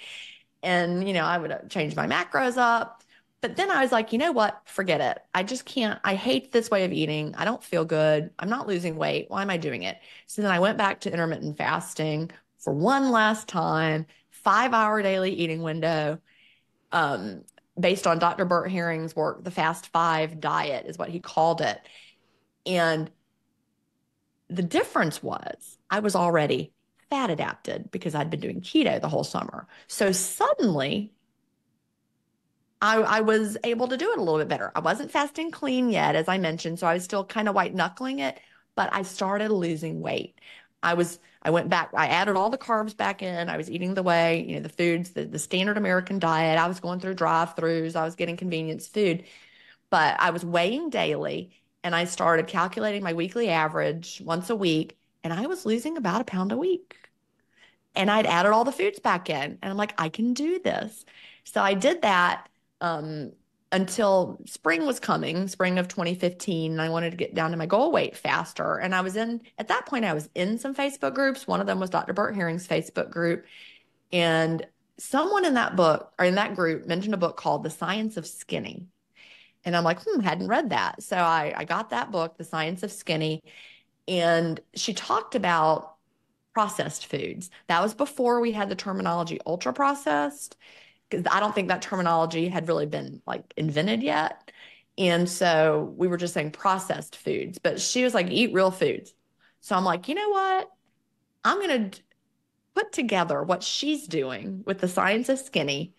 And, I would change my macros up. But then I was like, you know what? Forget it. I just can't. I hate this way of eating. I don't feel good. I'm not losing weight. Why am I doing it? So then I went back to intermittent fasting for one last time, 5 hour daily eating window, um, based on Dr. Burt Herring's work. The Fast Five diet is what he called it. And the difference was I was already fat adapted because I'd been doing keto the whole summer. So suddenly I was able to do it a little bit better. I wasn't fasting clean yet, as I mentioned, so I was still kind of white knuckling it, but I started losing weight. I went back, I added all the carbs back in. I was eating the way, the foods, the standard American diet. I was going through drive-throughs. I was getting convenience food, but I was weighing daily, and I started calculating my weekly average once a week, and I was losing about a pound a week. And I'd added all the foods back in, and I'm like, I can do this. So I did that um, until spring was coming, spring of 2015, and I wanted to get down to my goal weight faster. And at that point, I was in some Facebook groups. One of them was Dr. Burt Herring's Facebook group. And someone in that book or in that group mentioned a book called The Science of Skinny. And I'm like, hadn't read that. So I got that book, The Science of Skinny, and she talked about processed foods. That was before we had the terminology ultra processed, because I don't think that terminology had really been like invented yet. And so we were just saying processed foods, but she was like, eat real foods. So I'm like, you know what? I'm going to put together what she's doing with the science of skinny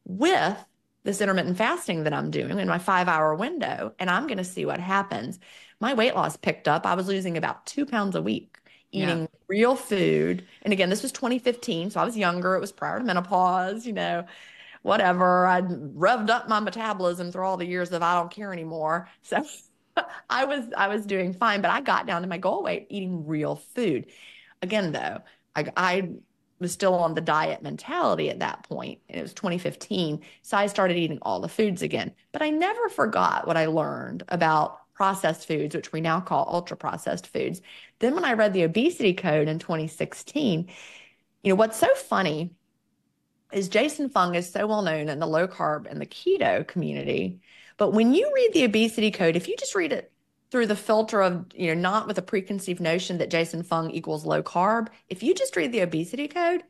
with this intermittent fasting that I'm doing in my 5 hour window, and I'm going to see what happens. My weight loss picked up. I was losing about 2 pounds a week Yeah. eating real food. And again, this was 2015, so I was younger. It was prior to menopause, whatever. I'd revved up my metabolism through all the years of I don't care anymore. So I was doing fine, but I got down to my goal weight eating real food. Again, though, I was still on the diet mentality at that point, and it was 2015. So I started eating all the foods again. But I never forgot what I learned about processed foods, which we now call ultra processed foods. Then when I read the obesity code in 2016, what's so funny is Jason Fung is so well known in the low carb and the keto community. But when you read the obesity code, if you just read it through the filter of, not with a preconceived notion that Jason Fung equals low carb, if you just read the obesity code,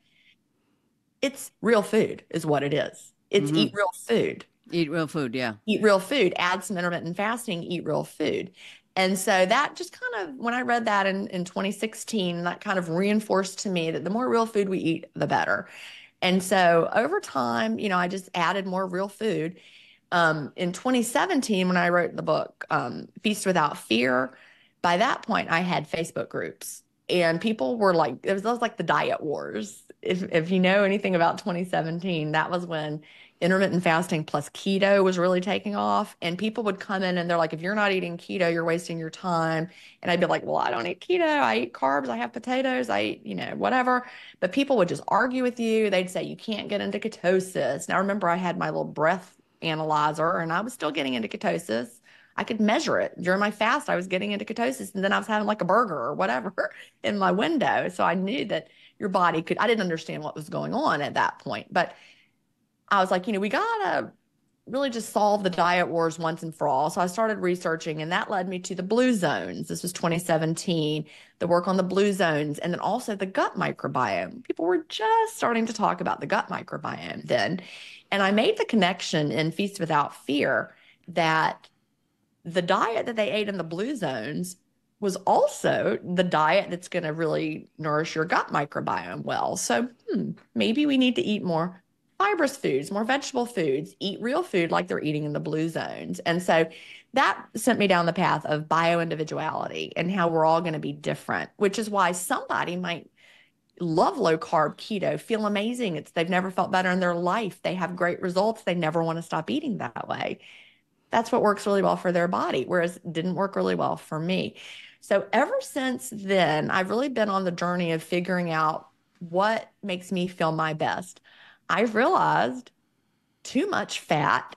it's real food is what it is. It's Mm-hmm. eat real food. Eat real food. Yeah. Eat real food, add some intermittent fasting, eat real food. And so that just kind of, when I read that in 2016, that kind of reinforced to me that the more real food we eat, the better. And so over time, I just added more real food. In 2017, when I wrote the book, Feast Without Fear, by that point, I had Facebook groups, and people were like, it was like the diet wars. If you know anything about 2017, that was when intermittent fasting plus keto was really taking off. And people would come in and they're like, if you're not eating keto, you're wasting your time. And I'd be like, well, I don't eat keto. I eat carbs. I have potatoes. I eat, whatever. But people would just argue with you. They'd say, you can't get into ketosis. Now, remember, I had my little breath analyzer, and I was still getting into ketosis. I could measure it. During my fast, I was getting into ketosis, and then I was having like a burger or whatever in my window. So I knew that your body I didn't understand what was going on at that point. But I was like, we gotta really just solve the diet wars once and for all. So I started researching, and that led me to the blue zones. This was 2017, the work on the blue zones, and then also the gut microbiome. People were just starting to talk about the gut microbiome then. And I made the connection in Feast Without Fear that the diet that they ate in the blue zones was also the diet that's going to really nourish your gut microbiome well. So maybe we need to eat more fibrous foods, more vegetable foods, eat real food like they're eating in the blue zones. And so that sent me down the path of bio-individuality and how we're all going to be different, which is why somebody might love low carb keto, feel amazing. They've never felt better in their life. They have great results. They never want to stop eating that way. That's what works really well for their body, whereas it didn't work really well for me. So ever since then, I've really been on the journey of figuring out what makes me feel my best. I've realized too much fat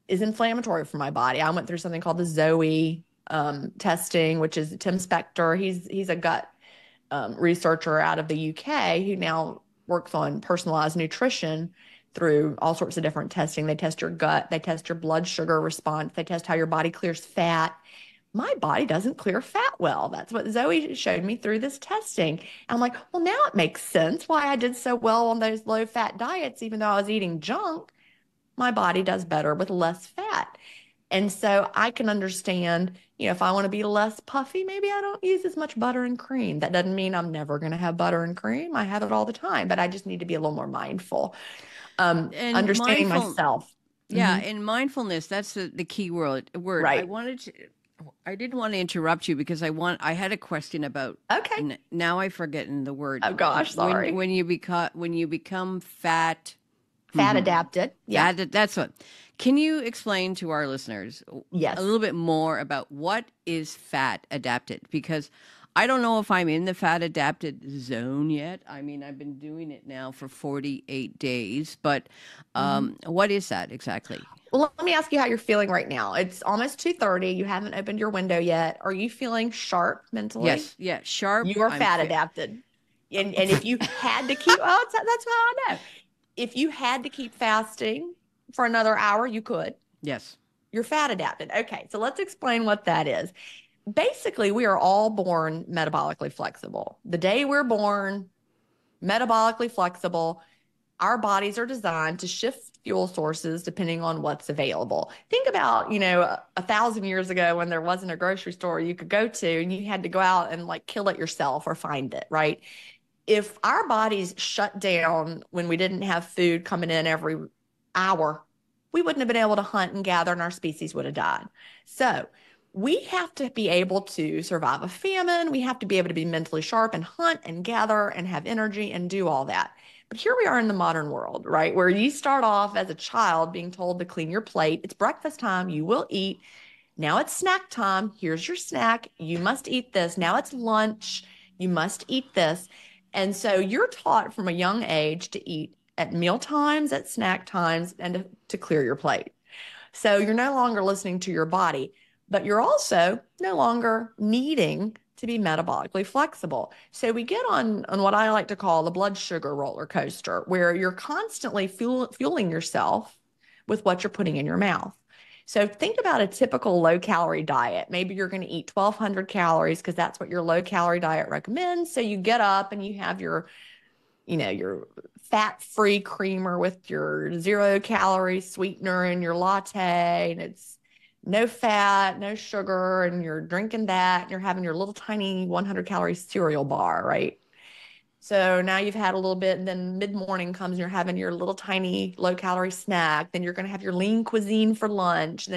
is inflammatory for my body. I went through something called the Zoe testing, which is Tim Spector. He's a gut researcher out of the UK who now works on personalized nutrition through all sorts of different testing. They test your gut, they test your blood sugar response, they test how your body clears fat. My body doesn't clear fat well. That's what Zoe showed me through this testing. I'm like, well, now it makes sense why I did so well on those low fat diets, even though I was eating junk. My body does better with less fat. And so I can understand, if I want to be less puffy, maybe I don't use as much butter and cream. That doesn't mean I'm never going to have butter and cream. I have it all the time, but I just need to be a little more mindful. And Understanding myself. Yeah, Mhm. and mindfulness, that's the key word. Right. I didn't want to interrupt you because I had a question about, Okay. now I forgetting the word. Oh gosh, sorry. When you become fat, Fat adapted. Yeah. that's what. Can you explain to our listeners Yes. a little bit more about what is fat adapted? Because I don't know if I'm in the fat adapted zone yet. I mean, I've been doing it now for 48 days, but what is that exactly? Well, let me ask you how you're feeling right now. It's almost 2:30. You haven't opened your window yet. Are you feeling sharp mentally? Yes, yeah, sharp. You are fat adapted. And if you had to keep, oh, that's how I know. If you had to keep fasting for another hour, you could. Yes. You're fat adapted. Okay, so let's explain what that is. Basically, we are all born metabolically flexible. The day we're born, metabolically flexible, our bodies are designed to shift fuel sources depending on what's available. Think about, 1,000 years ago when there wasn't a grocery store you could go to and you had to go out and like kill it yourself or find it, right? If our bodies shut down when we didn't have food coming in every hour, we wouldn't have been able to hunt and gather and our species would have died. So we have to be able to survive a famine. We have to be able to be mentally sharp and hunt and gather and have energy and do all that. But here we are in the modern world, right? Where you start off as a child being told to clean your plate. It's breakfast time. You will eat. Now it's snack time. Here's your snack. You must eat this. Now it's lunch. You must eat this. And so you're taught from a young age to eat at meal times, at snack times, and to clear your plate. So you're no longer listening to your body, but you're also no longer needing to be metabolically flexible. So we get on what I like to call the blood sugar roller coaster, where you're constantly fueling yourself with what you're putting in your mouth. So think about a typical low calorie diet. Maybe you're going to eat 1,200 calories because that's what your low calorie diet recommends. So you get up and you have your fat-free creamer with your 0 calorie sweetener and your latte, and it's no fat, no sugar, and you're drinking that, and you're having your little tiny 100 calorie cereal bar, right? So now you've had a little bit, and then mid-morning comes and you're having your little tiny low-calorie snack. Then you're going to have your lean cuisine for lunch.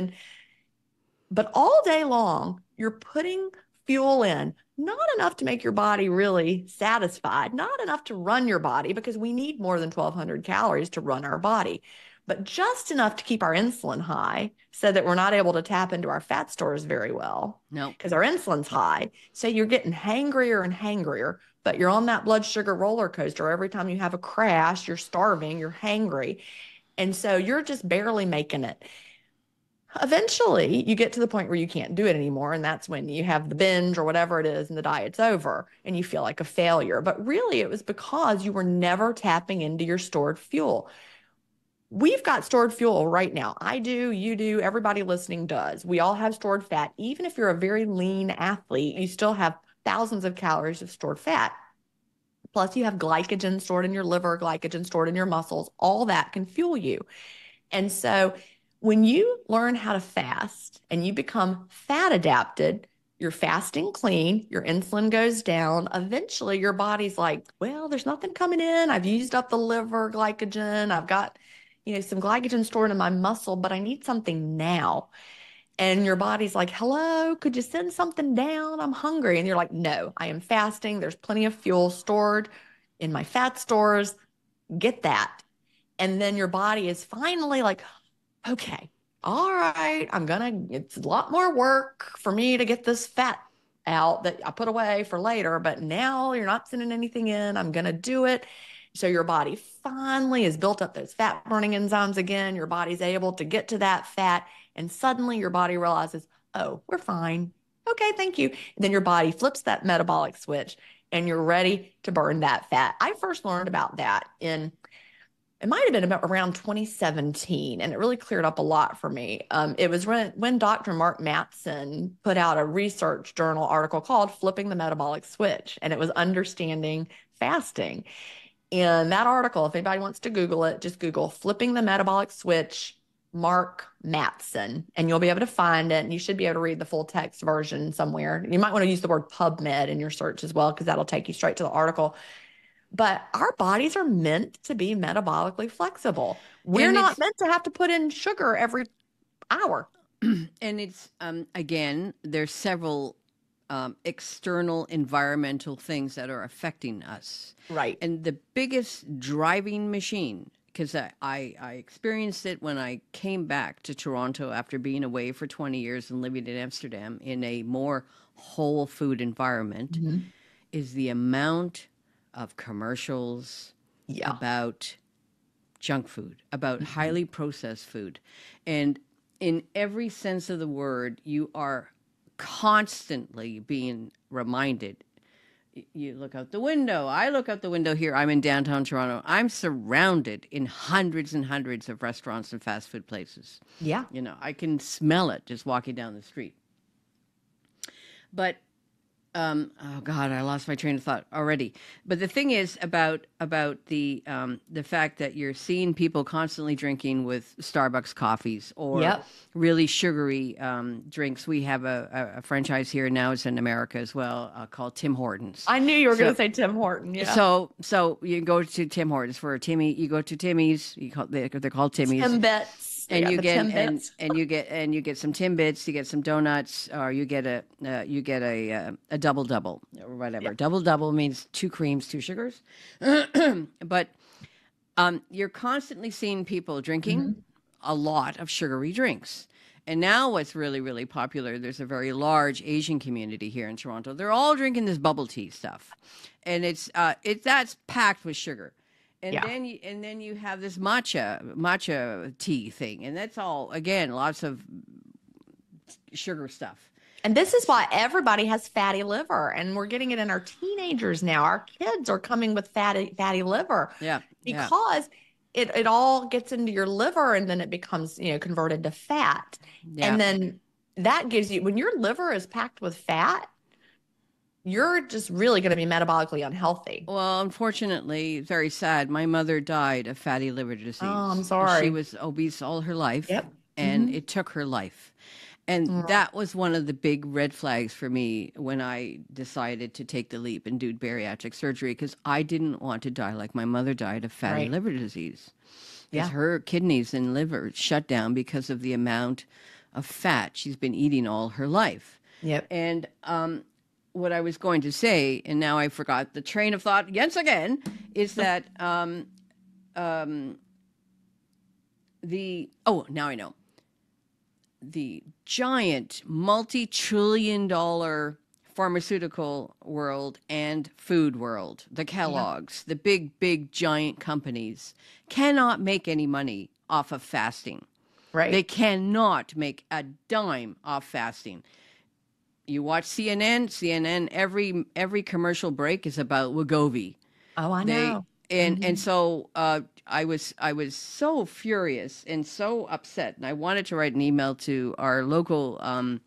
But all day long, you're putting fuel in, not enough to make your body really satisfied, not enough to run your body because we need more than 1,200 calories to run our body, but just enough to keep our insulin high so that we're not able to tap into our fat stores very well. No. Because our insulin's high. So you're getting hangrier and hangrier, but you're on that blood sugar roller coaster. Every time you have a crash, you're starving, you're hangry. And so you're just barely making it. Eventually, you get to the point where you can't do it anymore. And that's when you have the binge or whatever it is and the diet's over and you feel like a failure. But really, it was because you were never tapping into your stored fuel. We've got stored fuel right now. I do, you do, everybody listening does. We all have stored fat. Even if you're a very lean athlete, you still have thousands of calories of stored fat. Plus, you have glycogen stored in your liver, glycogen stored in your muscles. All that can fuel you. And so when you learn how to fast and you become fat adapted, you're fasting clean, your insulin goes down. Eventually, your body's like, well, there's nothing coming in. I've used up the liver glycogen. I've got, some glycogen stored in my muscle, but I need something now. And your body's like, hello, could you send something down? I'm hungry. And you're like, no, I am fasting. There's plenty of fuel stored. in my fat stores, get that. And then your body is finally like, okay, all right, it's a lot more work for me to get this fat out that I put away for later, but now you're not sending anything in. I'm going to do it. So your body finally has built up those fat burning enzymes again. Your body's able to get to that fat. And suddenly your body realizes, oh, we're fine. Okay, thank you. And then your body flips that metabolic switch and you're ready to burn that fat. I first learned about that it might have been about around 2017, and it really cleared up a lot for me. It was when Dr. Mark Mattson put out a research journal article called Flipping the Metabolic Switch, and it was understanding fasting. And that article, if anybody wants to Google it, just Google Flipping the Metabolic Switch, Mark Mattson, and you'll be able to find it. And you should be able to read the full text version somewhere. You might want to use the word PubMed in your search as well, because that'll take you straight to the article. But our bodies are meant to be metabolically flexible. We're not meant to have to put in sugar every hour. And it's, again, there's several external environmental things that are affecting us. Right. And the biggest driving machine, because I experienced it when I came back to Toronto after being away for 20 years and living in Amsterdam in a more whole food environment, is the amount of commercials about junk food, about highly processed food. And in every sense of the word, you are constantly being reminded. You look out the window. I look out the window here. I'm in downtown Toronto. I'm surrounded in hundreds and hundreds of restaurants and fast food places. Yeah. You know, I can smell it just walking down the street. But oh God, I lost my train of thought already. But the thing is about the fact that you're seeing people constantly drinking with Starbucks coffees or really sugary drinks. We have a franchise here now. It's in America as well called Tim Hortons. I knew you were going to say Tim Horton. Yeah. So you go to Tim Hortons for a Timmy. You go to Timmy's. They're called Timmy's. Timbits. And you get some Timbits, you get some donuts, or you get a double or whatever. Yep. Double means 2 creams, 2 sugars. But you're constantly seeing people drinking a lot of sugary drinks. And now what's really, really popular, there's a very large Asian community here in Toronto. They're all drinking this bubble tea stuff. And that's packed with sugar. And then you have this matcha tea thing, and that's all, again, lots of sugar stuff. And this is why everybody has fatty liver, and we're getting it in our teenagers now. Our kids are coming with fatty liver. Yeah. Because it all gets into your liver, and then it becomes, converted to fat. Yeah. And then that gives you, when your liver is packed with fat, you're just really going to be metabolically unhealthy. Well, unfortunately, very sad. My mother died of fatty liver disease. Oh, I'm sorry. She was obese all her life, and it took her life. And that was one of the big red flags for me when I decided to take the leap and do bariatric surgery, because I didn't want to die like my mother died of fatty liver disease. Because her kidneys and liver shut down because of the amount of fat she's been eating all her life. Yep. And what I was going to say, and now I forgot the train of thought once again, is that now I know. The giant multi-trillion-dollar pharmaceutical world and food world, the Kellogg's, the big giant companies, cannot make any money off of fasting. Right. They cannot make a dime off fasting. You watch CNN, every commercial break is about Wegovy. Oh, I know. And so I was so furious and so upset, and I wanted to write an email to our local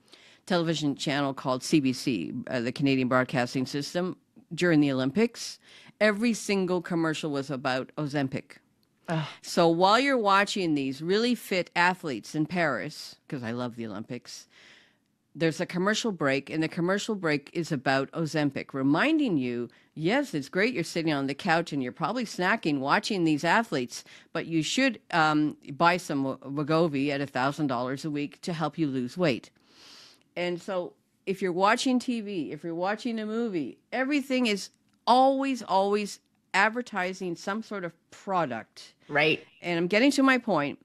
television channel called CBC, the Canadian Broadcasting System, during the Olympics. Every single commercial was about Ozempic. So while you're watching these really fit athletes in Paris, because I love the Olympics, there's a commercial break, and the commercial break is about Ozempic, reminding you, yes, it's great you're sitting on the couch and you're probably snacking watching these athletes, but you should buy some Wegovy at $1,000 a week to help you lose weight. And so if you're watching TV, if you're watching a movie, everything is always advertising some sort of product. Right. And I'm getting to my point.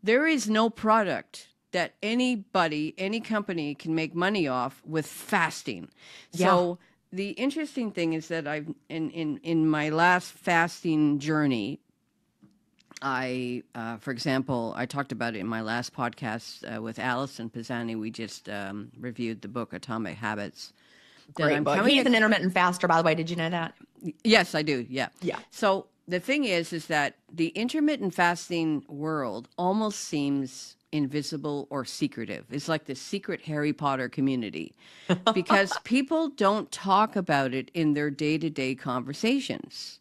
There is no product that anybody, any company can make money off with fasting. Yeah. So the interesting thing is that I've in my last fasting journey, for example, I talked about it in my last podcast with Allison Pisani. We just reviewed the book Atomic Habits. Great book. He's an intermittent faster, by the way. Did you know that? Yes, I do. Yeah. Yeah. So the thing is that the intermittent fasting world almost seems invisible or secretive. It's like the secret Harry Potter community because people don't talk about it in their day-to-day conversations.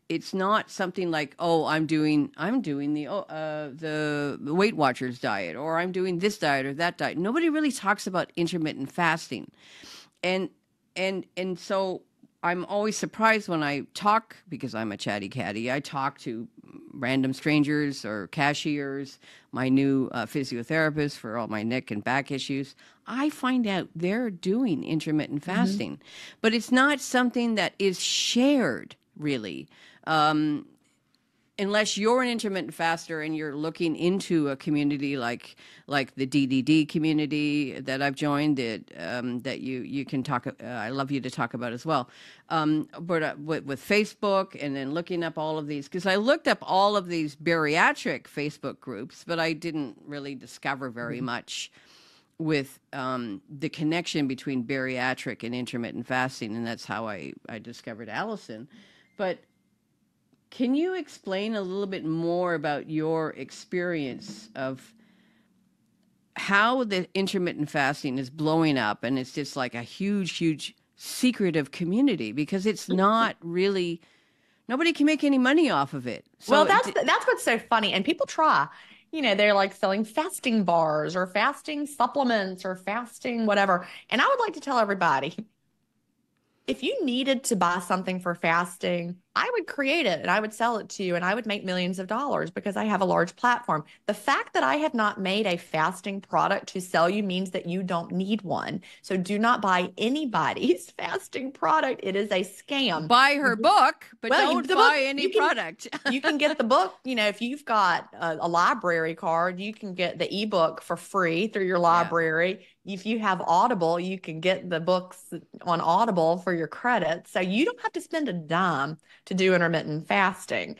It's not something like, oh, I'm doing the Weight Watchers diet, or I'm doing this diet or that diet. Nobody really talks about intermittent fasting. And so I'm always surprised when I talk, because I'm a chatty catty, I talk to random strangers or cashiers, my new physiotherapist for all my neck and back issues. I find out they're doing intermittent fasting, but it's not something that is shared really. Unless you're an intermittent faster and you're looking into a community like the DDD community that I've joined, that you can talk. I love you to talk about as well. But with Facebook, and then looking up all of these, because I looked up all of these bariatric Facebook groups, but I didn't really discover very much with the connection between bariatric and intermittent fasting, and that's how I discovered Allison. But can you explain a little bit more about your experience of how the intermittent fasting is blowing up, and it's just like a huge, huge secretive community, because it's not really, nobody can make any money off of it. So well, that's what's so funny. And people try, they're like selling fasting bars or fasting supplements or fasting whatever. And I would like to tell everybody, if you needed to buy something for fasting, I would create it and I would sell it to you and I would make millions of dollars because I have a large platform. The fact that I have not made a fasting product to sell you means that you don't need one. So do not buy anybody's fasting product. It is a scam. Buy her book, but don't buy any product. You can get the book. If you've got a library card, you can get the ebook for free through your library. Yeah. If you have Audible, you can get the books on Audible for your credits. So you don't have to spend a dime to do intermittent fasting,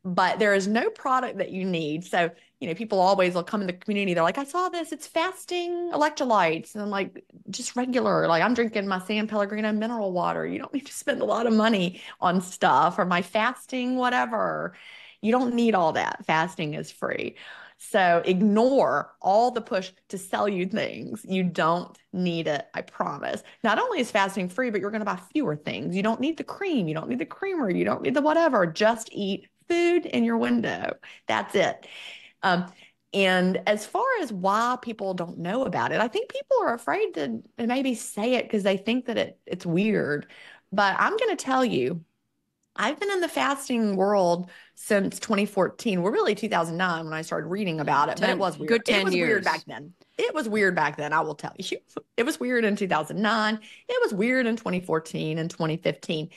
but there is no product that you need. So, people always will come in the community. They're like, I saw this, it's fasting electrolytes. And I'm like, just regular, like I'm drinking my San Pellegrino mineral water. You don't need to spend a lot of money on stuff, or my fasting, whatever. You don't need all that. Fasting is free. So ignore all the push to sell you things. You don't need it, I promise. Not only is fasting free, but you're going to buy fewer things. You don't need the cream. You don't need the creamer. You don't need the whatever. Just eat food in your window. That's it. And as far as why people don't know about it, I think people are afraid to maybe say it because they think that it's weird. But I'm going to tell you, I've been in the fasting world since 2014. Well, really 2009 when I started reading about it, but it was weird. Good 10 years. It was weird back then. It was weird back then, I will tell you. It was weird in 2009. It was weird in 2014 and 2015.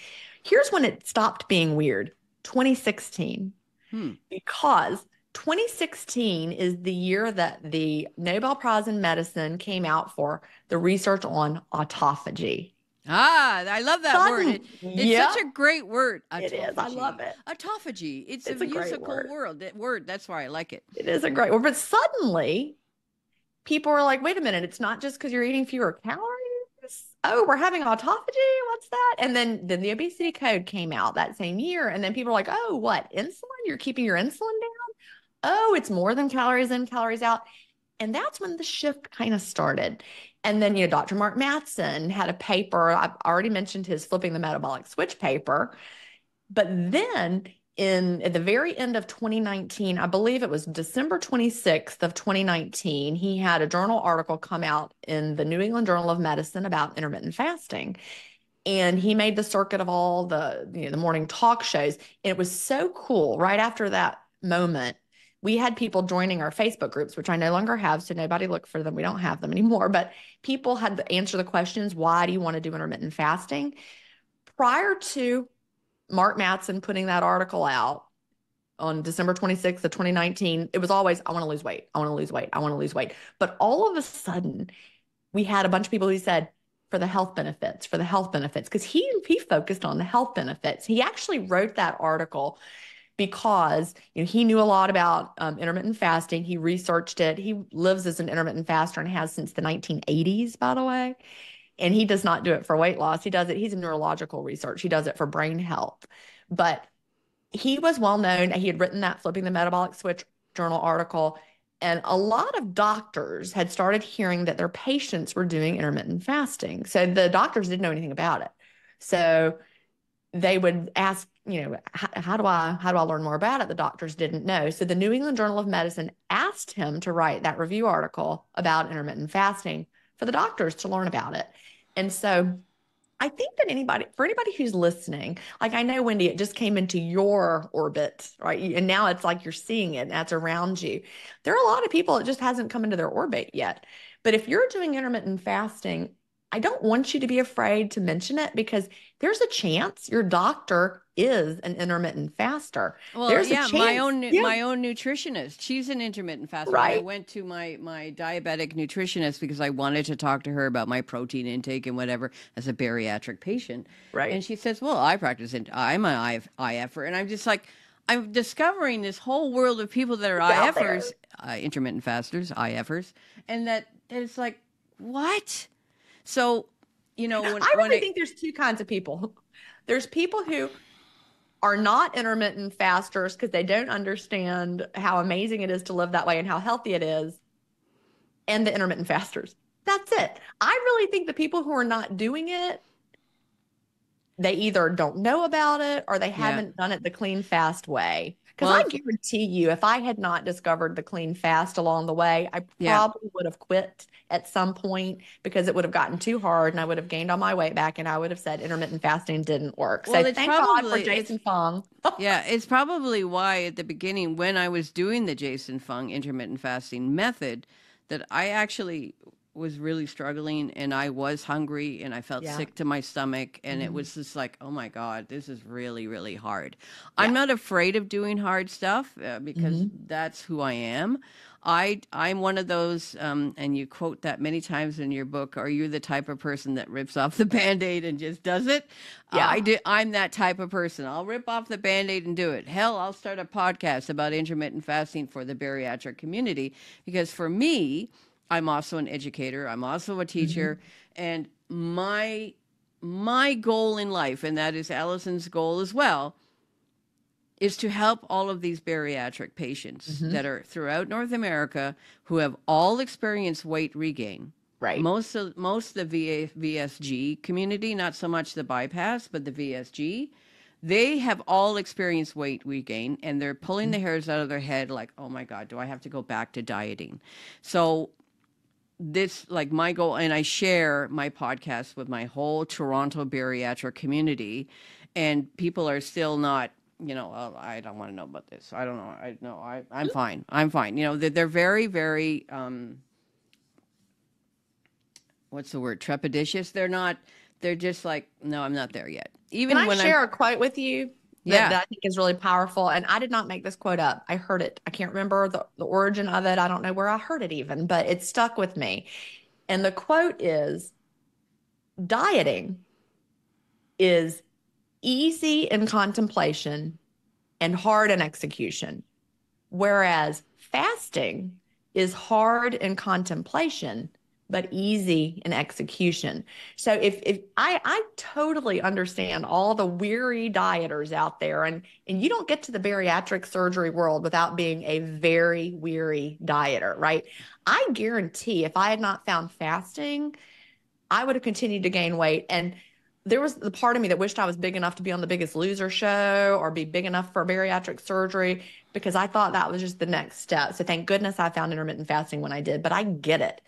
Here's when it stopped being weird, 2016. Because 2016 is the year that the Nobel Prize in Medicine came out for the research on autophagy. I love that word. It's such a great word. Autophagy. It is. I love it. Autophagy. It's a musical word. That's why I like it. It is a great word. But suddenly, people are like, wait a minute. It's not just because you're eating fewer calories. Oh, we're having autophagy? What's that? And then the obesity code came out that same year. And then people are like, oh, what? Insulin? You're keeping your insulin down? Oh, it's more than calories in, calories out. And that's when the shift kind of started. And then, Dr. Mark Mattson had a paper. I've already mentioned his Flipping the Metabolic Switch paper. But then at the very end of 2019, I believe it was December 26th of 2019, he had a journal article come out in the New England Journal of Medicine about intermittent fasting. And he made the circuit of all the morning talk shows. And it was so cool. Right after that moment, we had people joining our Facebook groups, which I no longer have, so nobody look for them. We don't have them anymore. But people had to answer the questions, why do you want to do intermittent fasting? Prior to Mark Mattson putting that article out on December 26th of 2019, it was always, I want to lose weight. I want to lose weight. I want to lose weight. But all of a sudden, we had a bunch of people who said, for the health benefits, for the health benefits, because he focused on the health benefits. He actually wrote that article because he knew a lot about intermittent fasting. He researched it. He lives as an intermittent faster and has since the 1980s, by the way. And he does not do it for weight loss. He does it. He's a neurological research. He does it for brain health. But he was well known. He had written that Flipping the Metabolic Switch journal article. And a lot of doctors had started hearing that their patients were doing intermittent fasting. So the doctors didn't know anything about it. So they would ask, how do I learn more about it? The doctors didn't know. So the New England Journal of Medicine asked him to write that review article about intermittent fasting for the doctors to learn about it. And so I think that for anybody who's listening, like I know, Wendy, it just came into your orbit, right? And now it's like you're seeing it and that's around you. There are a lot of people, it just hasn't come into their orbit yet. But if you're doing intermittent fasting, I don't want you to be afraid to mention it because there's a chance your doctor is an intermittent faster. Well, There's a yeah, chance. my own nutritionist. She's an intermittent faster. I Right. went to my diabetic nutritionist because I wanted to talk to her about my protein intake and whatever as a bariatric patient. Right. And she says, "Well, I practice it. I'm an IFer," and I'm just like, I'm discovering this whole world of people that are Out there. IFers, intermittent fasters, IFers, and that it's like, what? So, when I when really think there's two kinds of people. There's people who are not intermittent fasters because they don't understand how amazing it is to live that way and how healthy it is, and the intermittent fasters. That's it. I really think the people who are not doing it, they either don't know about it or they haven't done it the clean, fast way. Because I guarantee you, if I had not discovered the clean fast along the way, I probably would have quit at some point because it would have gotten too hard and I would have gained all my weight back and I would have said intermittent fasting didn't work. Well, So thank God for Jason Fung. Yeah, it's probably why at the beginning when I was doing the Jason Fung intermittent fasting method that I actually was really struggling and I was hungry and I felt sick to my stomach and it was just like, oh my God, this is really, really hard. I'm not afraid of doing hard stuff because that's who I am. I'm one of those, and you quote that many times in your book, are you the type of person that rips off the Band-Aid and just does it? Yeah. I'm that type of person. I'll rip off the Band-Aid and do it. Hell, I'll start a podcast about intermittent fasting for the bariatric community because for me, I'm also an educator. I'm also a teacher. And my goal in life, and that is Allison's goal as well, is to help all of these bariatric patients that are throughout North America who have all experienced weight regain. Right. Most of the VSG community, not so much the bypass, but the VSG, they have all experienced weight regain and they're pulling the hairs out of their head like, oh my God, do I have to go back to dieting? So this, like my goal, and I share my podcast with my whole Toronto bariatric community, and people are still not, I don't want to know about this. I don't know. I'm fine. I'm fine. They're very, very, what's the word? Trepidatious. They're just like, no, I'm not there yet. Even Can I when share a quote with you? Yeah. That I think is really powerful. And I did not make this quote up. I heard it. I can't remember the origin of it. I don't know where I heard it even, but it stuck with me. And the quote is, dieting is easy in contemplation and hard in execution, whereas fasting is hard in contemplation but easy in execution. So if I totally understand all the weary dieters out there, and you don't get to the bariatric surgery world without being a very weary dieter, right? I guarantee if I had not found fasting, I would have continued to gain weight. And there was the part of me that wished I was big enough to be on the Biggest Loser show or be big enough for bariatric surgery because I thought that was just the next step. So thank goodness I found intermittent fasting when I did, but I get it.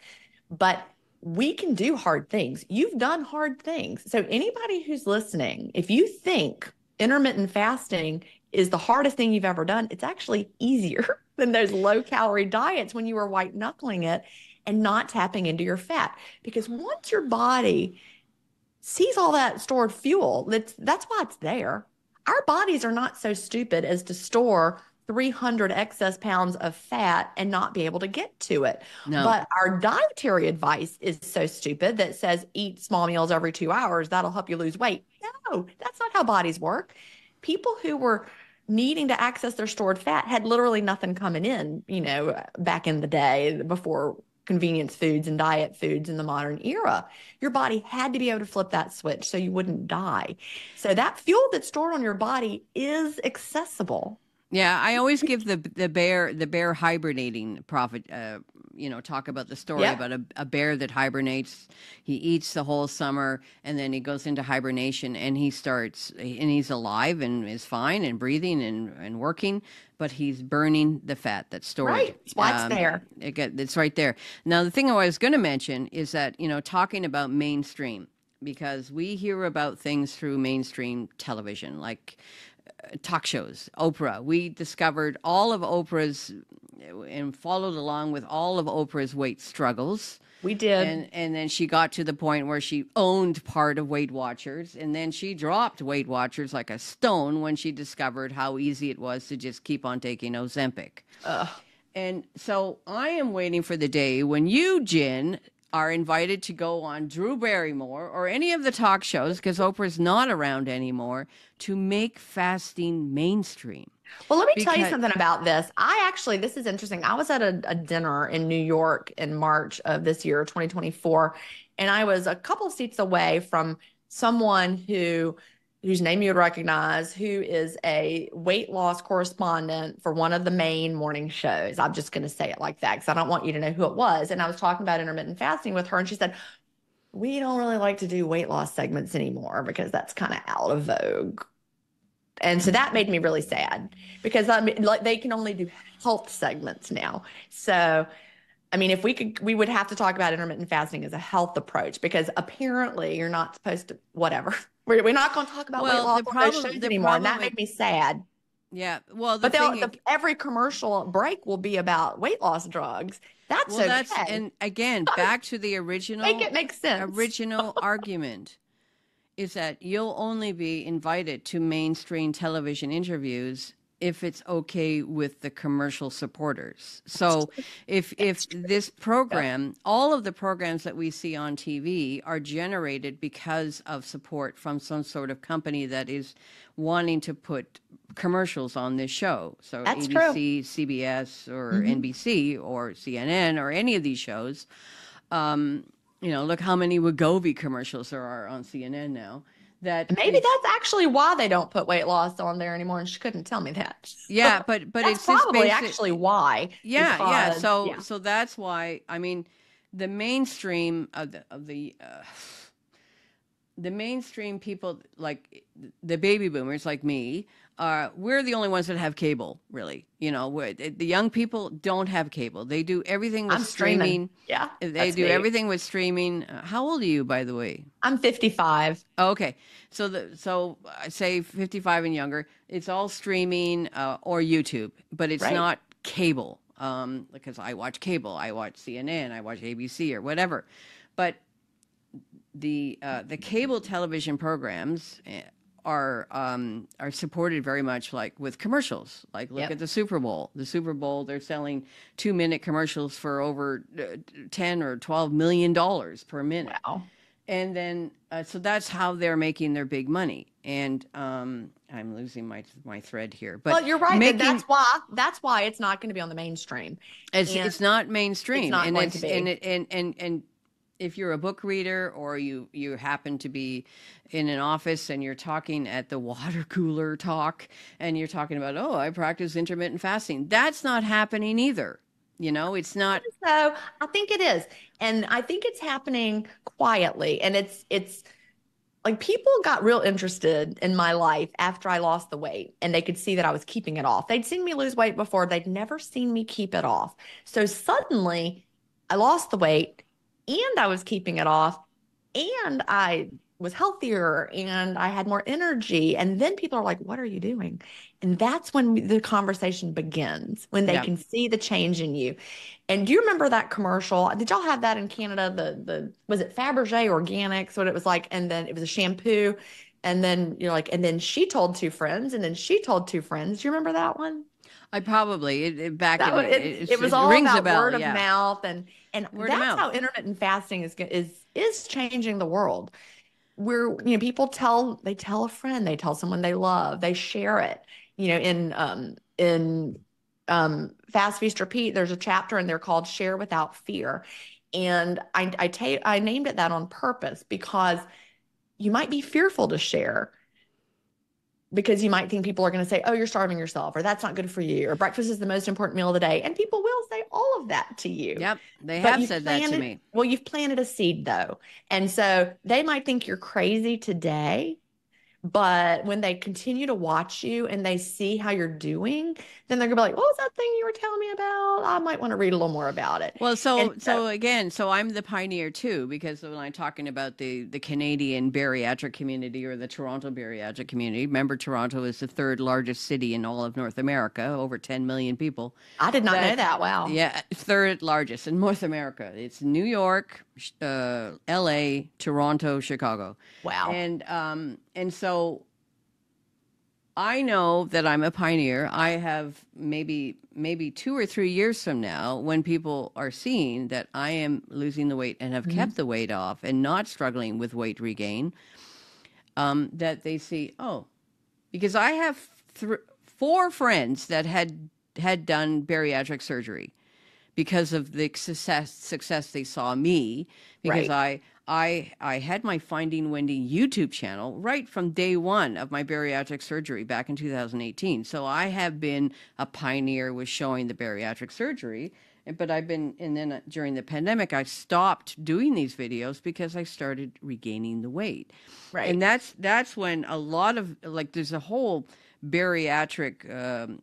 But we can do hard things. You've done hard things. So anybody who's listening, if you think intermittent fasting is the hardest thing you've ever done, it's actually easier than those low-calorie diets when you were white-knuckling it and not tapping into your fat. Because once your body sees all that stored fuel, that's why it's there. our bodies are not so stupid as to store 300 excess pounds of fat and not be able to get to it. No. But our dietary advice is so stupid that says eat small meals every 2 hours. That'll help you lose weight. No, that's not how bodies work. People who were needing to access their stored fat had literally nothing coming in, back in the day before convenience foods and diet foods in the modern era. Your body had to be able to flip that switch so you wouldn't die. So that fuel that's stored on your body is accessible. Yeah, I always give the bear hibernating prophet. Talk about the story Yep. about a bear that hibernates. He eats the whole summer, and then he goes into hibernation, and he's alive and is fine and breathing and working, but he's burning the fat that's stored. Right. That's why it's there. It's right there. Now, the thing I was going to mention is that talking about mainstream, because we hear about things through mainstream television, like talk shows, Oprah. We discovered all of Oprah's and followed along with all of Oprah's weight struggles. We did. And then she got to the point where she owned part of Weight Watchers, and then she dropped Weight Watchers like a stone when she discovered how easy it was to just keep on taking Ozempic. Ugh. And so I am waiting for the day when you, Jen, are invited to go on Drew Barrymore or any of the talk shows, because Oprah's not around anymore, to make fasting mainstream. Well, let me tell you something about this. This is interesting. I was at a dinner in New York in March of this year, 2024, and I was a couple of seats away from someone whose name you would recognize, who is a weight loss correspondent for one of the main morning shows. I'm just going to say it like that because I don't want you to know who it was. And I was talking about intermittent fasting with her, and she said, we don't really like to do weight loss segments anymore because that's kind of out of vogue. And so that made me really sad because they can only do health segments now. So, if we would have to talk about intermittent fasting as a health approach, because apparently you're not supposed to, whatever. We're not going to talk about weight loss on those shows anymore. And that made me sad. Yeah. Well, every commercial break will be about weight loss drugs. That's okay. And again, back to the original. Make it make sense. Original argument is that you'll only be invited to mainstream television interviews if it's okay with the commercial supporters. So if this program, all of the programs that we see on TV are generated because of support from some sort of company that is wanting to put commercials on this show. So That's ABC, CBS, or NBC, or CNN, or any of these shows. Look how many Wegovy commercials there are on CNN now. Maybe that's actually why they don't put weight loss on there anymore, and she couldn't tell me that. Yeah, but that's it's probably actually why. Yeah. So that's why. The mainstream the mainstream people, like the baby boomers, like me, we're the only ones that have cable, really. The young people don't have cable. They do everything with streaming. Yeah, they do everything with streaming. How old are you, by the way? I'm 55. Okay, so I say 55 and younger. It's all streaming or YouTube, but it's not cable. Because I watch cable, I watch CNN, I watch ABC or whatever, but the cable television programs are supported very much like with commercials. Like look at the Super Bowl. The Super Bowl, they're selling 2-minute commercials for over $10 or $12 million per minute. Wow. And then so that's how they're making their big money. And I'm losing my thread here. But well, you're right. That's why it's not going to be on the mainstream. It's not mainstream. It's not going to be. And if you're a book reader or you happen to be in an office and you're talking at the water cooler talk and you're talking about, I practice intermittent fasting, that's not happening either. It's not. So I think it is. And I think it's happening quietly. And it's like people got real interested in my life after I lost the weight and they could see that I was keeping it off. They'd seen me lose weight before. They'd never seen me keep it off. So suddenly I lost the weight and I was keeping it off and I was healthier and I had more energy. And then people are like, what are you doing? And that's when the conversation begins, when they can see the change in you. And do you remember that commercial? Did y'all have that in Canada? Was it Fabergé Organics, what it was like? And then it was a shampoo And then you're like, and then she told two friends, and then she told two friends. Do you remember that one? I probably back That in it was it all rings a about bell. word of Yeah, mouth, and word of that's mouth. how intermittent fasting is changing the world. People tell a friend, they tell someone they love, they share it. In Fast Feast Repeat, there's a chapter in there called Share Without Fear. And I named it that on purpose because you might be fearful to share because you might think people are going to say, "Oh, you're starving yourself," or "That's not good for you," or "Breakfast is the most important meal of the day." And people will say all of that to you. Yep, they But have said that to me. you've planted a seed though. And so they might think you're crazy today, but when they continue to watch you and they see how you're doing, then they're gonna be like, "What was that thing you were telling me about? I might want to read a little more about it." Well, And so again, so I'm the pioneer too, because when I'm talking about the Canadian bariatric community or the Toronto bariatric community, remember Toronto is the third largest city in all of North America, over 10 million people. I did not know That that. Wow. Yeah, third largest in North America. It's New York, L.A., Toronto, Chicago, Wow. and so I know that I'm a pioneer. I have maybe 2 or 3 years from now, when people are seeing that I am losing the weight and have Mhm. kept the weight off and not struggling with weight regain, that they see, oh, because I have four friends that had done bariatric surgery because of the success they saw me, because Right. I had my Finding Wendy YouTube channel right from day one of my bariatric surgery back in 2018. So I have been a pioneer with showing the bariatric surgery. But and then during the pandemic, I stopped doing these videos because I started regaining the weight. And Right. that's when a lot of, like, there's a whole bariatric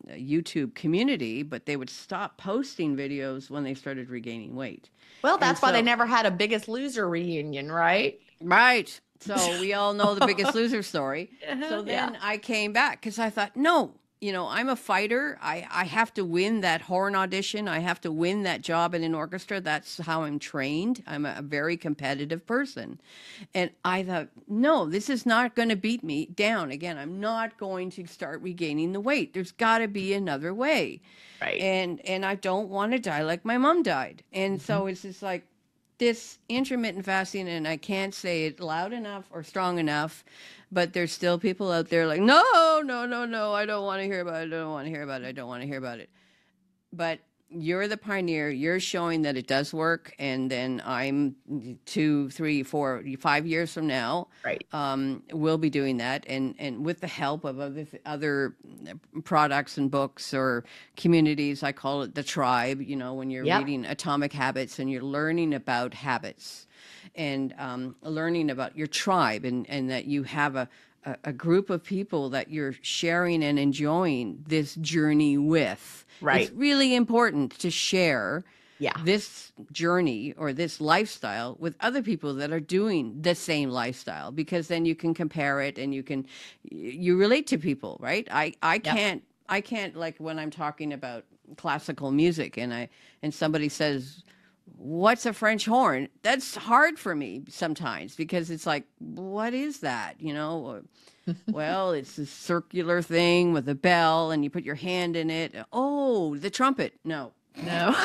YouTube community, but they would stop posting videos when they started regaining weight. Well, And that's why they so, never had a Biggest Loser reunion, right? right. So we all know the Biggest Loser story. So Yeah. then I came back because I thought, no, I'm a fighter. I have to win that horn audition. I have to win that job in an orchestra. That's how I'm trained. I'm a very competitive person. And I thought, no, this is not going to beat me down. Again, I'm not going to start regaining the weight. There's got to be another way. Right. And I don't want to die like my mom died. And Mhm. so it's just like this intermittent fasting, and I can't say it loud enough or strong enough, but there's still people out there like, no, no, no, no, I don't want to hear about it. I don't want to hear about it. I don't want to hear about it. But you're the pioneer. You're showing that it does work. And then I'm 2, 3, 4, 5 years from now, Right. we'll be doing that. And with the help of other products and books or communities, I call it the tribe, when you're Yep. reading Atomic Habits and you're learning about habits and learning about your tribe, and that you have a group of people that you're sharing and enjoying this journey with. It's Right. really important to share Yeah. this journey or this lifestyle with other people that are doing the same lifestyle, because then you can compare it and you relate to people, right? Yep. I can't, like, when I'm talking about classical music and somebody says, what's a French horn? That's hard for me sometimes, because it's like, what is that? Well, it's a circular thing with a bell and you put your hand in it. Oh, the trumpet. No. No.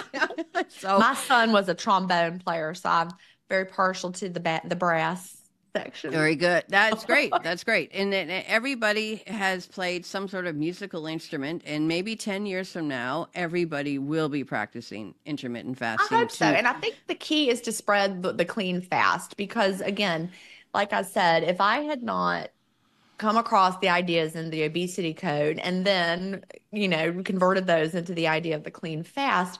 So My son was a trombone player, so I'm very partial to the brass section. very good. That's great. That's great. And then everybody has played some sort of musical instrument, and maybe 10 years from now, everybody will be practicing intermittent I fasting hope so. to, And I think the key is to spread the clean fast because, again, like I said, if I had not come across the ideas in the obesity code and then, converted those into the idea of the clean fast,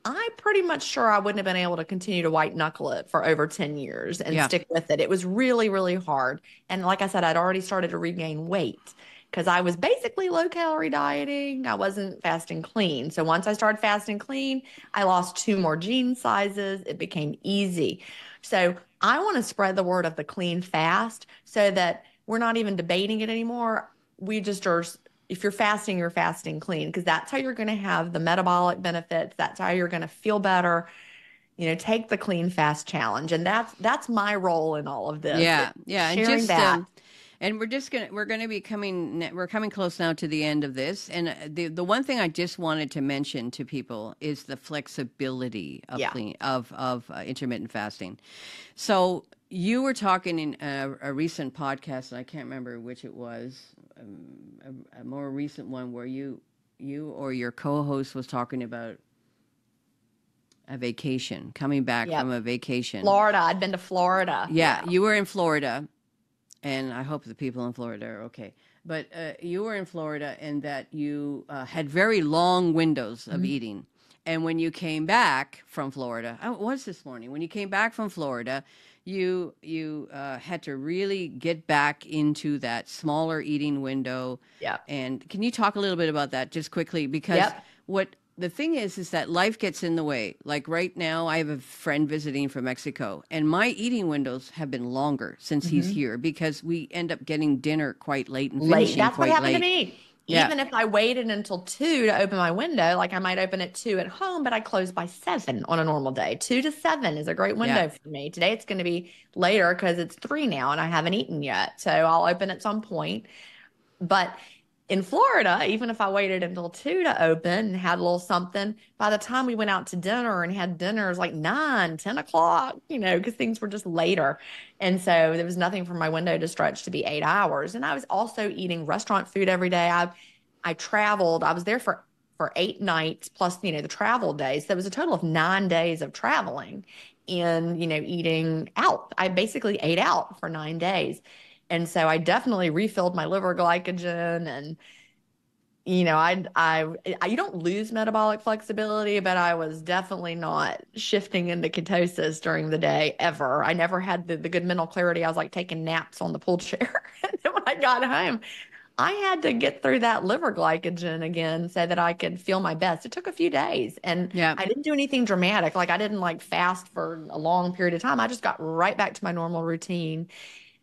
I'm pretty much sure I wouldn't have been able to continue to white knuckle it for over 10 years and yeah. stick with it. It was really, really hard. And like I said, I'd already started to regain weight because I was basically low calorie dieting. I wasn't fasting clean. So once I started fasting clean, I lost 2 more jean sizes. It became easy. So I want to spread the word of the clean fast so that we're not even debating it anymore. We just are, if you're fasting clean because that's how you're going to have the metabolic benefits. That's how you're going to feel better. Take the clean fast challenge. And that's my role in all of this. Yeah. It's Yeah. And sharing that. And we're gonna be we're coming close now to the end of this. And the one thing I just wanted to mention to people is the flexibility of Yeah. intermittent fasting. So you were talking in a recent podcast, and I can't remember which it was, a more recent one where you or your co-host was talking about a vacation, coming back Yep. from a vacation. Florida. I'd been to Florida. Yeah, you were in Florida, and I hope the people in Florida are okay. But you were in Florida, and that you had very long windows of eating. And when you came back from Florida, it was this morning. When you came back from Florida, you had to really get back into that smaller eating window. Yeah. And can you talk a little bit about that just quickly? Because Yep. what the thing is that life gets in the way. Like right now, I have a friend visiting from Mexico, and my eating windows have been longer since he's here because we end up getting dinner quite late and finishing That's what quite happened late. to me. Yeah. Even if I waited until 2 to open my window, like I might open at 2 at home, but I close by 7 on a normal day. 2 to 7 is a great window for me. Today it's going to be later because it's 3 now and I haven't eaten yet. So I'll open at some point. But in Florida, even if I waited until 2 to open and had a little something, by the time we went out to dinner and had dinners like 9, 10 o'clock, because things were just later. And so there was nothing for my window to stretch to be 8 hours. And I was also eating restaurant food every day. I traveled. I was there for 8 nights plus, the travel days. There was a total of 9 days of traveling and, eating out. I basically ate out for 9 days. And so I definitely refilled my liver glycogen and, you don't lose metabolic flexibility, but I was definitely not shifting into ketosis during the day ever. I never had the good mental clarity. I was like taking naps on the pool chair. And then when I got home, I had to get through that liver glycogen again so that I could feel my best. It took a few days and I didn't do anything dramatic. Like I didn't fast for a long period of time. I just got right back to my normal routine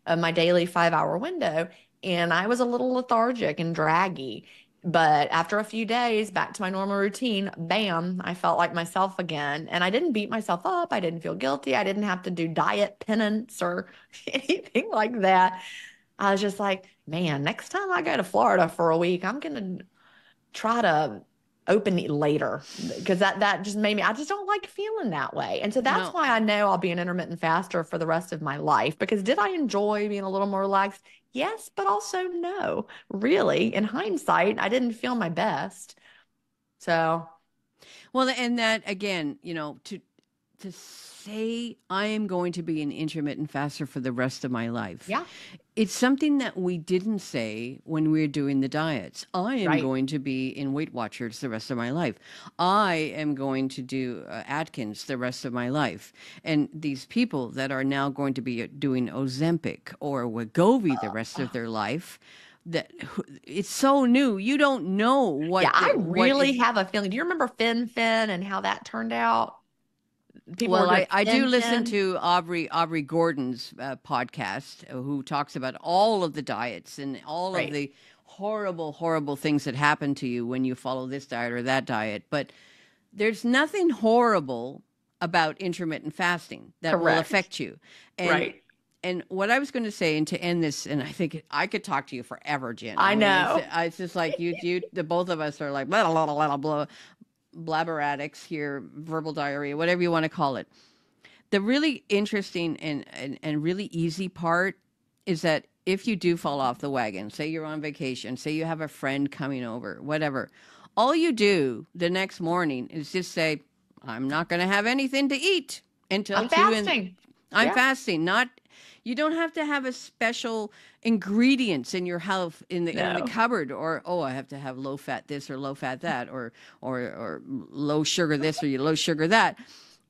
of my daily 5-hour window. And I was a little lethargic and draggy. But after a few days, back to my normal routine, bam, I felt like myself again. And I didn't beat myself up. I didn't feel guilty. I didn't have to do diet penance or anything like that. I was just like, man, next time I go to Florida for a week, I'm going to try to open it later because that just made me, I just don't like feeling that way. And so that's why I know I'll be an intermittent faster for the rest of my life. Because did I enjoy being a little more relaxed? Yes, but also no. Really, in hindsight, I didn't feel my best. So, well, and that again, to say I am going to be an intermittent faster for the rest of my life. Yeah. It's something that we didn't say when we were doing the diets. I am going to be in Weight Watchers the rest of my life. I am going to do Atkins the rest of my life. And these people that are now going to be doing Ozempic or Wegovy the rest of their life, that it's so new. You don't know what. Yeah, I really have a feeling. Do you remember Fin and how that turned out? I do listen to Aubrey Gordon's podcast, who talks about all of the diets and all of the horrible, horrible things that happen to you when you follow this diet or that diet. But there's nothing horrible about intermittent fasting that will affect you. And, and what I was going to say, and to end this, and I think I could talk to you forever, Jen. I know. It's just like the both of us are like blah, blah, blah, blah, blah. Blabber addicts here, verbal diarrhea, whatever you want to call it. The really interesting and really easy part is that if you do fall off the wagon, say you're on vacation, say you have a friend coming over, whatever, all you do the next morning is just say, I'm not going to have anything to eat until I'm fasting. I'm fasting. You don't have to have a special ingredients in your house in the cupboard, or I have to have low fat this or low fat that, or low sugar this or low sugar that.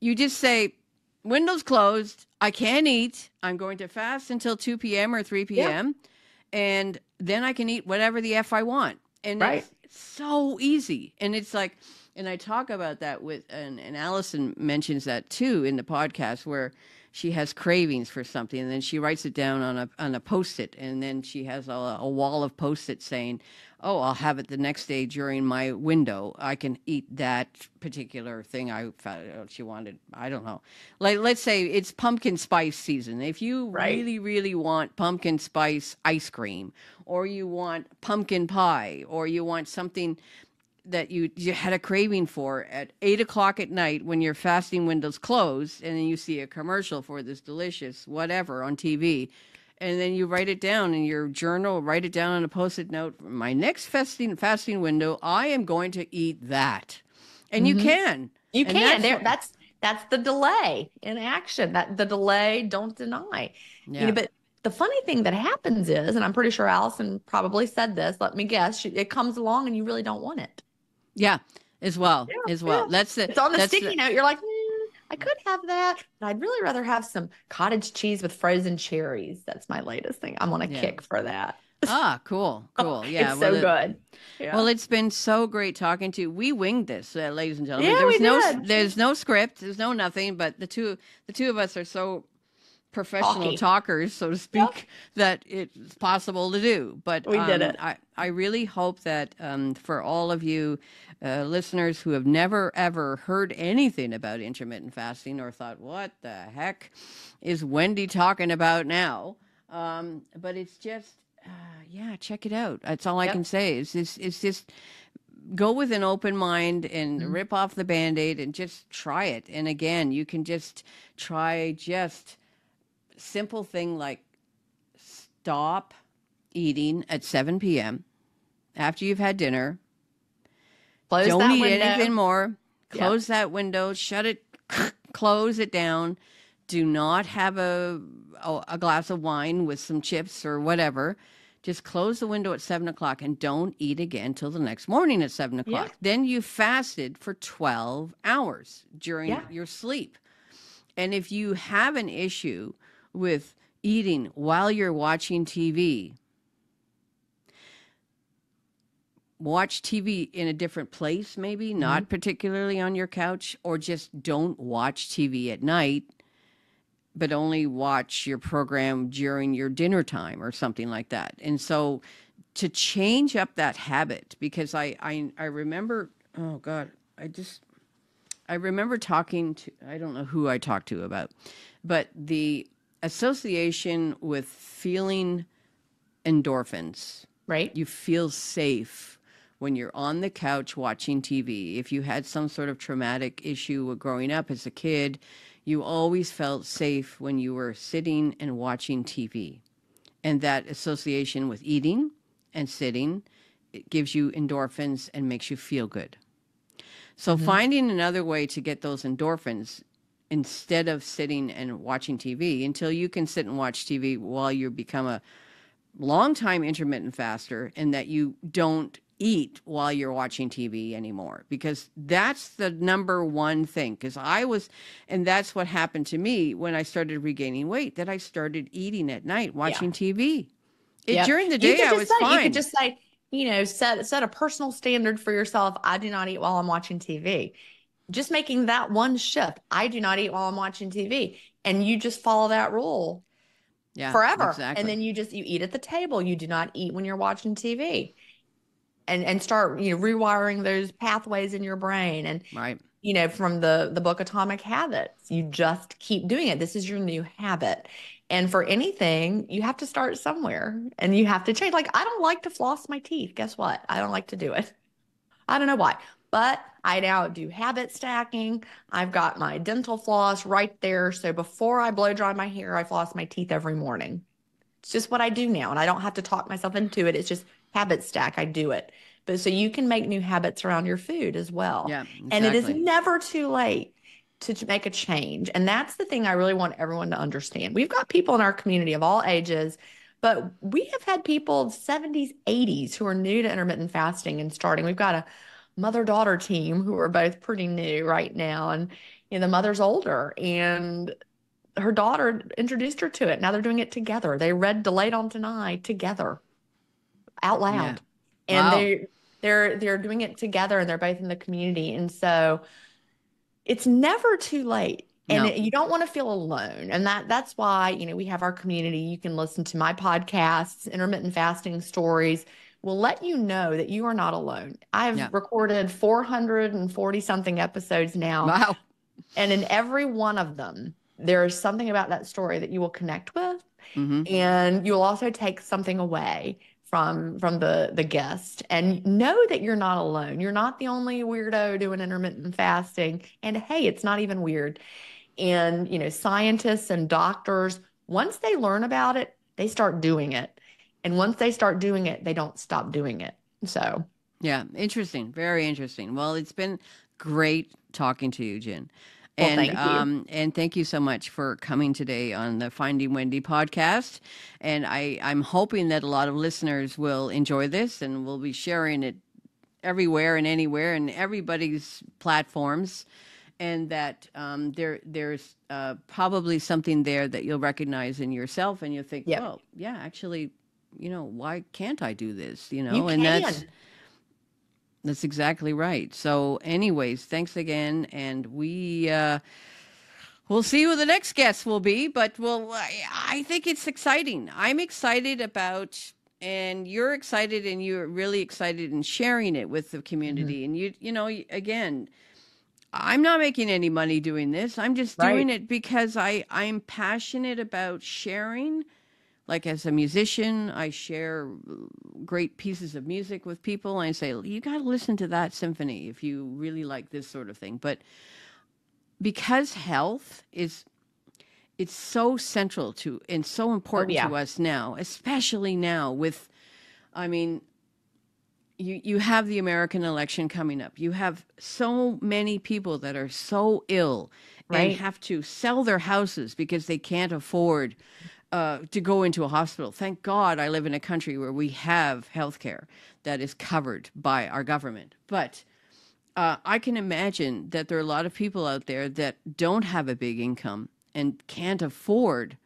You just say, windows closed. I can't eat. I'm going to fast until 2 p.m. or 3 p.m. And then I can eat whatever the F I want. And it's so easy. And it's like, and I talk about that with, and Allison mentions that too in the podcast, where she has cravings for something, and then she writes it down on a Post-it, and then she has a wall of Post-it saying, "Oh, I'll have it the next day during my window. I can eat that particular thing I found she wanted." I don't know. Like, let's say it's pumpkin spice season. If you Right. really, really want pumpkin spice ice cream, or you want pumpkin pie, or you want something that you had a craving for at 8 o'clock at night when your fasting window's closed, and then you see a commercial for this delicious whatever on TV, and then you write it down in your journal, write it down on a Post-it note. My next fasting window, I am going to eat that, and you Mm-hmm. can, You and can. that's There, what, that's the delay in action. That the delay, don't deny. yeah, But the funny thing that happens is, and I'm pretty sure Allison probably said this, let me guess, it comes along and you really don't want it. yeah, as well, Yeah, as yeah. well. That's the It's on the that's sticky the note. You're like, I could have that, but I'd really rather have some cottage cheese with frozen cherries. That's my latest thing. I'm on a yeah. kick for that. Ah, cool, cool. Yeah, It's so good. well, Yeah. it's been so great talking to you. We winged this, ladies and gentlemen. Yeah, we did. There's no script, there's no nothing, but the two of us are so professional Talky. talkers, so to Yep. speak, that it's possible to do. But We did it. I really hope that for all of you listeners who have never ever heard anything about intermittent fasting or thought, what the heck is Wendy talking about now? But it's just, yeah, check it out. That's all I can Yep. say. It's just go with an open mind and Mhm. rip off the Band-Aid and just try it. And again, you can just try just simple thing like stop eating at 7 p.m. after you've had dinner. Close Don't that eat window. anything more. Yep. Close that window, shut it, close it down. Do not have a glass of wine with some chips or whatever. Just close the window at 7 o'clock and don't eat again till the next morning at 7 Yeah. o'clock. Then you fasted for 12 hours during Yeah. your sleep. And if you have an issue with eating while you're watching TV, watch TV in a different place, maybe Mhm. not particularly on your couch, or just don't watch TV at night, but only watch your program during your dinner time or something like that. And so to change up that habit, because I remember, oh God, I remember talking to, I don't know who I talked to about, but the association with feeling endorphins. Right. You feel safe when you're on the couch watching TV. If you had some sort of traumatic issue growing up as a kid, you always felt safe when you were sitting and watching TV. And that association with eating and sitting, it gives you endorphins and makes you feel good. So Mhm. finding another way to get those endorphins instead of sitting and watching TV, until you can sit and watch TV while you become a longtime intermittent faster, and that you don't eat while you're watching TV anymore, because that's the number one thing. And that's what happened to me when I started regaining weight, that I started eating at night Yeah. watching TV. Yep. During the day, I was You could fine. just say, set a personal standard for yourself. I do not eat while I'm watching TV. Just making that one shift. I do not eat while I'm watching TV. And you just follow that rule Yeah, forever. And exactly. then you eat at the table. You do not eat when you're watching TV. And start, rewiring those pathways in your brain. And Right. from the book Atomic Habits, you just keep doing it. This is your new habit. And for anything, you have to start somewhere and you have to change. Like, I don't like to floss my teeth. Guess what? I don't like to do it. I don't know why, but I now do habit stacking. I've got my dental floss right there. So before I blow dry my hair, I floss my teeth every morning. It's just what I do now. And I don't have to talk myself into it. It's just habit stack. I do it. But so you can make new habits around your food as well. Yeah, And it is exactly. never too late to make a change. And that's the thing I really want everyone to understand. We've got people in our community of all ages, but we have had people 70s, 80s who are new to intermittent fasting and starting. We've got a mother-daughter team who are both pretty new right now. And the mother's older and her daughter introduced her to it. Now they're doing it together. They read Delayed on Tonight together out Yeah. loud. And Wow. they're doing it together and they're both in the community. And so it's never too late And No. you don't want to feel alone. And that's why, we have our community. You can listen to my podcasts, intermittent fasting stories will let you know that you are not alone. Yeah. I've recorded 440 something episodes now. Wow. And in every one of them, there's something about that story that you will connect with. Mm-hmm. And you'll also take something away from the guest, and know that you're not alone. You're not the only weirdo doing intermittent fasting. And hey, it's not even weird. And, scientists and doctors, once they learn about it, they start doing it. And once they start doing it, they don't stop doing it. So, yeah, interesting. Very interesting. Well, it's been great talking to you, Jen. well, thank you. And thank you so much for coming today on the Finding Wendy podcast. And I'm hoping that a lot of listeners will enjoy this, and we'll be sharing it everywhere and anywhere and everybody's platforms. And that there's probably something there that you'll recognize in yourself, and you'll think, Yep. well, yeah, actually, why can't I do this? You And can. that's exactly right. So anyways, thanks again. And we'll see who the next guest will be, but I think it's exciting. I'm excited about, and you're excited, and you're really excited in sharing it with the community. And again, I'm not making any money doing this. I'm just doing Right. it because I'm passionate about sharing. Like, as a musician, I share great pieces of music with people. And I say, you got to listen to that symphony if you really like this sort of thing. But because health it's so central to and so important yeah. to us now, especially now with, I mean, you have the American election coming up. You have so many people that are so ill and Right. have to sell their houses because they can't afford to go into a hospital. Thank God I live in a country where we have healthcare that is covered by our government. But I can imagine that there are a lot of people out there that don't have a big income and can't afford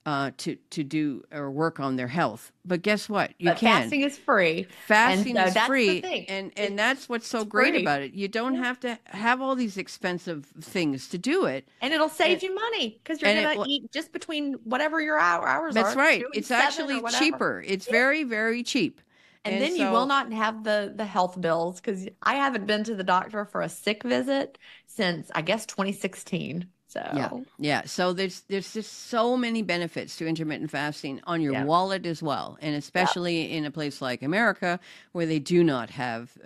to do or work on their health. But guess what? You But can. fasting is free. Fasting And so is that's the free, thing. and that's what's so It's great free. about it. You don't Yeah. have to have all these expensive things to do it. And it'll save And, you money because you're and going to it, eat just between whatever your hours that's are, right. 2 and It's 7 or actually whatever. cheaper. It's Yeah. very, very cheap. And And then you will so, not have the health bills, because I haven't been to the doctor for a sick visit since, I guess, 2016. yeah, So, yeah. So there's just so many benefits to intermittent fasting on your yeah. wallet as well, and Yeah. especially in a place like America where they do not have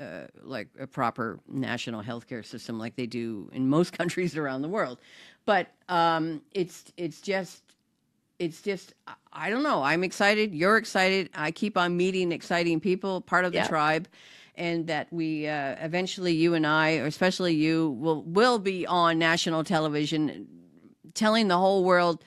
like a proper national healthcare system like they do in most countries around the world. But it's just I don't know. I'm excited. You're excited. I keep on meeting exciting people, part of the Yeah. tribe, and that we eventually, you and I, or especially you, will be on national television, telling the whole world,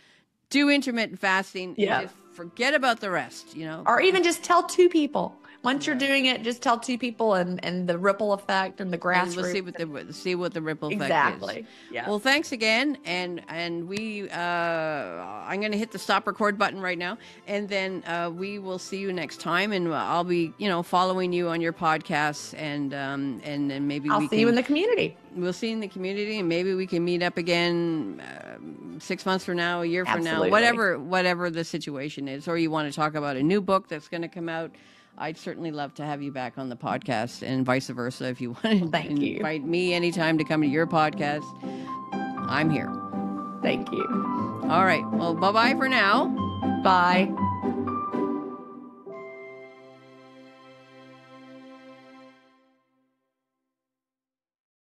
do intermittent fasting and Yeah. just forget about the rest. Or even just tell 2 people. Once you're Yeah. doing it, just tell 2 people, and the ripple effect and the And we'll grassroots. see what the ripple effect is. Exactly. Yeah. Well, thanks again, and we I'm going to hit the stop record button right now, and then we will see you next time, and I'll be following you on your podcasts, and then maybe I'll see you in the community. we'll see you in the community, and maybe we can meet up again 6 months from now, a year from now, Absolutely. whatever the situation is, or you want to talk about a new book that's going to come out. I'd certainly love to have you back on the podcast, and vice versa. If you want to Thank you. invite me anytime to come to your podcast, I'm here. Thank you. All right. Well, bye-bye for now. Bye.